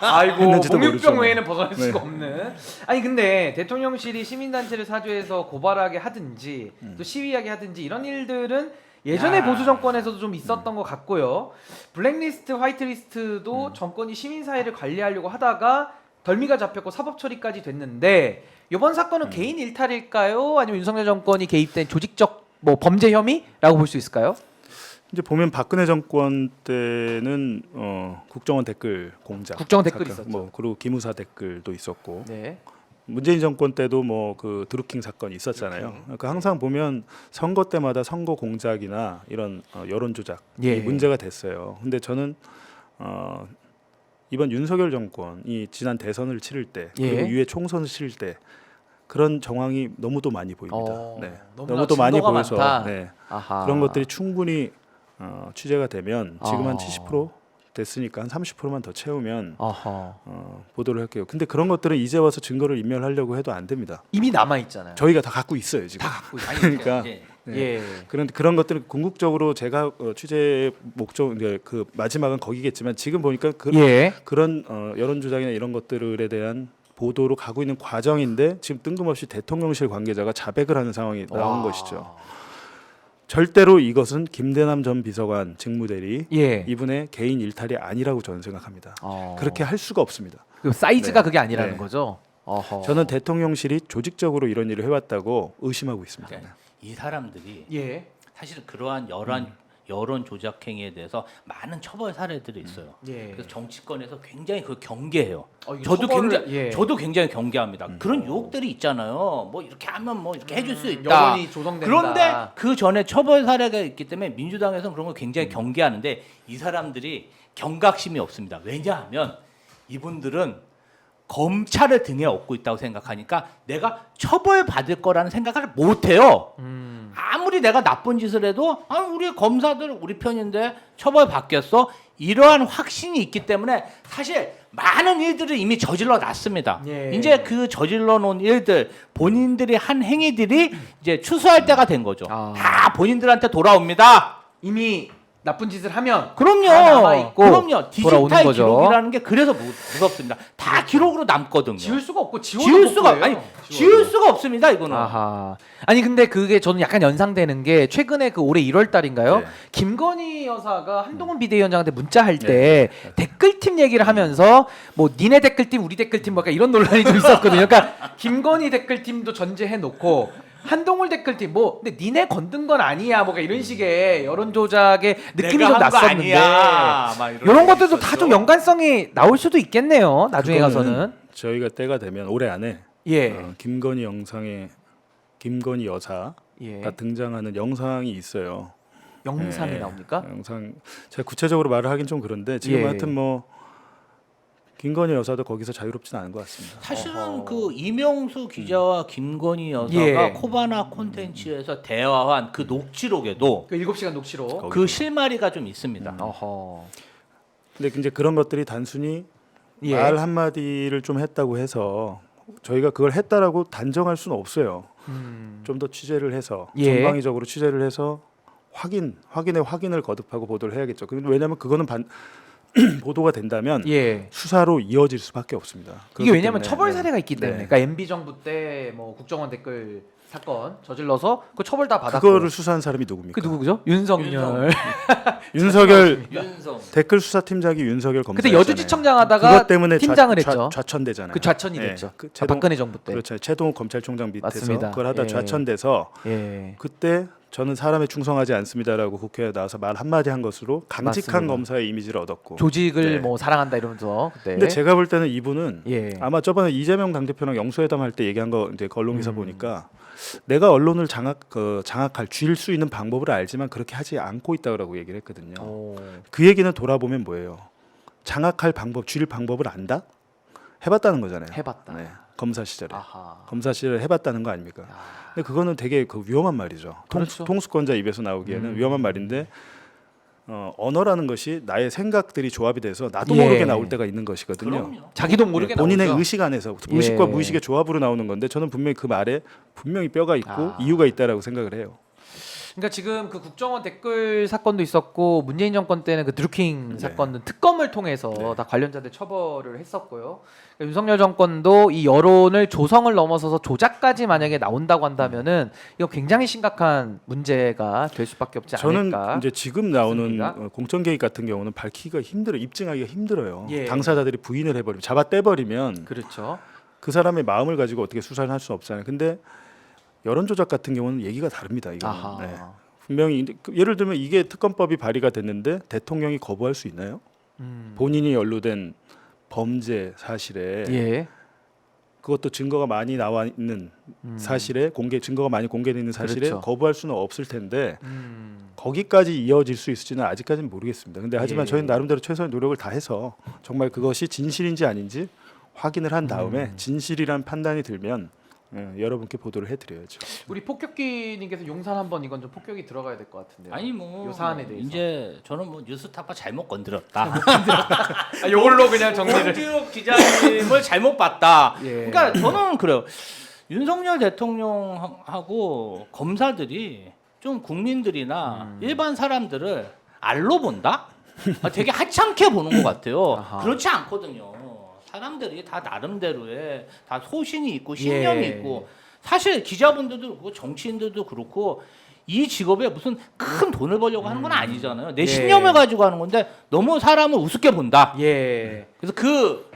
아이고 했는지도 공유병 모르죠. 외에는 벗어날 네. 수가 없는. 아니 근데 대통령실이 시민단체를 사주해서 고발하게 하든지 또 시위하게 하든지 이런 일들은 예전에 야. 보수 정권에서도 좀 있었던 것 같고요. 블랙리스트, 화이트리스트도 정권이 시민사회를 관리하려고 하다가 덜미가 잡혔고 사법 처리까지 됐는데 이번 사건은 개인 일탈일까요? 아니면 윤석열 정권이 개입된 조직적 뭐 범죄 혐의라고 볼 수 있을까요? 이제 보면 박근혜 정권 때는 국정원 댓글 공작, 국정원 댓글 사건, 있었죠. 뭐 그리고 기무사 댓글도 있었고 네. 문재인 정권 때도 뭐 그 드루킹 사건이 있었잖아요. 그러니까 항상 보면 선거 때마다 선거 공작이나 이런 여론 조작이 예. 문제가 됐어요. 근데 저는 이번 윤석열 정권이 지난 대선을 치를 때 그리고 예. 이후에 총선을 치를 때 그런 정황이 너무도 많이 보입니다. 네. 너무나 너무도 많이 증거가 보여서 많다. 네. 아하. 그런 것들이 충분히 취재가 되면 지금 한 어. 70% 됐으니까 한 30%만 더 채우면 어허. 보도를 할게요. 근데 그런 것들은 이제 와서 증거를 인멸하려고 해도 안 됩니다. 이미 남아 있잖아요. 저희가 다 갖고 있어요 지금. 그러니까 예. 네. 예. 그런 것들은 궁극적으로 제가 취재의 목적 이제 그 마지막은 거기겠지만 지금 보니까 예. 그런 여론 조작이나 이런 것들에 대한 보도로 가고 있는 과정인데 지금 뜬금없이 대통령실 관계자가 자백을 하는 상황이 나온 와. 것이죠. 절대로 이것은 김대남 전 비서관 직무대리 예. 이분의 개인 일탈이 아니라고 저는 생각합니다. 어. 그렇게 할 수가 없습니다. 그 사이즈가 네. 그게 아니라는 네. 거죠. 어허. 저는 대통령실이 조직적으로 이런 일을 해왔다고 의심하고 있습니다. 그러니까 이 사람들이 예. 사실은 그러한 여론 조작 행위에 대해서 많은 처벌 사례들이 있어요. 예. 그래서 정치권에서 굉장히 그 경계해요. 이거 저도 처벌을- 굉장히 예. 저도 굉장히 경계합니다. 그런 유혹들이 있잖아요. 뭐 이렇게 하면 뭐 이렇게 해줄 수 있다. 여론이 조성된다. 그런데 그 전에 처벌 사례가 있기 때문에 민주당에서는 그런 걸 굉장히 경계하는데 이 사람들이 경각심이 없습니다. 왜냐하면 이분들은 검찰을 등에 업고 있다고 생각하니까 내가 처벌받을 거라는 생각을 못해요. 아무리 내가 나쁜 짓을 해도 우리 검사들 우리 편인데 처벌받겠어? 이러한 확신이 있기 때문에 사실 많은 일들을 이미 저질러 놨습니다. 예. 이제 그 저질러 놓은 일들 본인들이 한 행위들이 이제 추수할 때가 된 거죠. 아. 다 본인들한테 돌아옵니다. 이미 나쁜 짓을 하면 그럼요. 다 남아있고 그럼요. 돌아오는 디지털 거죠. 기록이라는 게 그래서 무섭습니다. 다 기록으로 남거든요. 지울 수가 없고 지울 수가 아니 지울 지울 수가 없습니다. 이거는. 아하. 아니 근데 그게 저는 약간 연상되는 게 최근에 그 올해 1월 달인가요? 네. 김건희 여사가 한동훈 비대위원장한테 문자할 때 댓글팀 얘기를 하면서 뭐 니네 댓글팀 우리 댓글팀 뭐 약간 이런 논란이 좀 있었거든요. 그러니까 김건희 댓글팀도 전제해 놓고 한동훈 댓글팀 뭐 근데 니네 건든 건 아니야 뭐가 이런 식의 여론 조작의 느낌이 내가 좀 한거 났었는데 아니야. 막 이런 것들도 다 있었죠. 좀 연관성이 나올 수도 있겠네요. 나중에 그거는 가서는 저희가 때가 되면 올해 안에 예. 김건희 영상에 김건희 여사가 예. 등장하는 영상이 있어요. 영상이 예, 나옵니까? 영상 제가 구체적으로 말을 하긴 좀 그런데 지금 예. 하여튼 뭐 김건희 여사도 거기서 자유롭지는 않은 것 같습니다. 사실은 어허. 그 이명수 기자와 김건희 여사가 예. 코바나 콘텐츠에서 대화한 그 녹취록에도 그 7시간 녹취록. 거기서. 그 실마리가 좀 있습니다. 어허. 근데 이제 그런 것들이 단순히 예. 말 한마디를 좀 했다고 해서 저희가 그걸 했다라고 단정할 수는 없어요. 좀 더 취재를 해서 예. 전방위적으로 취재를 해서 확인의 확인을 거듭하고 보도를 해야겠죠. 근데 왜냐하면 그거는 보도가 된다면 예. 수사로 이어질 수밖에 없습니다. 이게 그렇기 왜냐하면 때문에, 처벌 네. 사례가 있기 때문에. 네. 그러니까 MB 정부 때 뭐 국정원 댓글 사건 저질러서 그 처벌 다 받았고. 그거를 수사한 사람이 누굽니까? 그 누구죠? 윤석열. 윤석열 윤성. 댓글 수사팀장이 윤석열 검사. 그때 여주지청장 하다가 그것 때문에 팀장을 했죠. 좌천되잖아요. 그 좌천이 예, 됐죠. 그 박근혜 정부 때. 그렇죠. 최동욱 검찰총장 밑에서 맞습니다. 그걸 하다 예. 좌천돼서 예. 그때 저는 사람에 충성하지 않습니다라고 국회에 나와서 말 한마디 한 것으로 강직한 맞습니다. 검사의 이미지를 얻었고. 조직을 네. 뭐 사랑한다 이러면서 그때. 근데 제가 볼 때는 이분은 예. 아마 저번에 이재명 당대표랑 영수회담 할 때 얘기한 거 이제 그 언론 기사 보니까 내가 언론을 장악할 쥘 수 있는 방법을 알지만 그렇게 하지 않고 있다고 얘기를 했거든요. 오. 그 얘기는 돌아보면 뭐예요? 장악할 방법, 쥘 방법을 안다? 해봤다는 거잖아요. 해봤다. 네, 검사 시절에. 아하. 검사 시절에 해봤다는 거 아닙니까? 아. 근데 그거는 되게 위험한 말이죠. 그렇죠. 통수권자 입에서 나오기에는 위험한 말인데 언어라는 것이 나의 생각들이 조합이 돼서 나도 예. 모르게 나올 때가 있는 것이거든요. 그럼요. 자기도 모르게 네, 본인의 나오죠. 의식 안에서 의식과 예. 무의식의 조합으로 나오는 건데 저는 분명히 그 말에 분명히 뼈가 있고 아. 이유가 있다라고 생각을 해요. 그러니까 지금 그 국정원 댓글 사건도 있었고 문재인 정권 때는 그 드루킹 네. 사건은 특검을 통해서 네. 다 관련자들 처벌을 했었고요. 그러니까 윤석열 정권도 이 여론을 조성을 넘어서서 조작까지 만약에 나온다고 한다면은 이거 굉장히 심각한 문제가 될 수밖에 없지 저는 않을까. 이제 지금 나오는 싶습니다. 공천 개입 같은 경우는 밝히기가 힘들어, 입증하기가 힘들어요. 예. 당사자들이 부인을 해버리면 잡아 떼버리면 그렇죠. 그 사람의 마음을 가지고 어떻게 수사를 할 수 없잖아요. 근데 여론 조작 같은 경우는 얘기가 다릅니다. 이거는. 아하. 네. 분명히 예를 들면 이게 특검법이 발의가 됐는데 대통령이 거부할 수 있나요? 본인이 연루된 범죄 사실에 예. 그것도 증거가 많이 나와 있는 사실에 증거가 많이 공개되어 있는 사실에 그렇죠. 거부할 수는 없을 텐데 거기까지 이어질 수 있을지는 아직까지는 모르겠습니다. 근데 하지만 예. 저희는 나름대로 최선의 노력을 다해서 정말 그것이 진실인지 아닌지 확인을 한 다음에 진실이란 판단이 들면 여러분께 보도를 해드려야죠. 우리 폭격기님께서 용산 한번 이건 좀 폭격이 들어가야 될 것 같은데요. 아니 뭐 요 사안에 대해서. 이제 저는 뭐 뉴스타파 잘못 건드렸다. 아, 요걸로 그냥 정리를. 홍지욱 기자님을 잘못 봤다. 예. 그러니까 저는 그래요. 윤석열 대통령하고 검사들이 좀 국민들이나 일반 사람들을 알로 본다? 되게 하찮게 보는 것 같아요. 아하. 그렇지 않거든요. 사람들이 다 나름대로의 다 소신이 있고 신념이 예. 있고 사실 기자분들도 그렇고 정치인들도 그렇고 이 직업에 무슨 큰 돈을 벌려고 하는 건 아니잖아요. 내 예. 신념을 가지고 하는 건데 너무 사람을 우습게 본다. 예. 그래서 그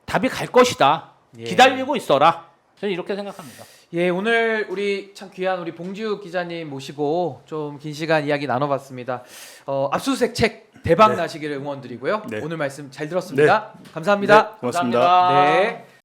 답이 갈 것이다. 예. 기다리고 있어라. 저는 이렇게 생각합니다. 예, 오늘 우리 참 귀한 우리 봉지욱 기자님 모시고 좀 긴 시간 이야기 나눠봤습니다. 압수수색 책 대박 나시기를 응원드리고요. 네. 오늘 말씀 잘 들었습니다. 감사합니다. 네, 고맙습니다. 감사합니다. 네.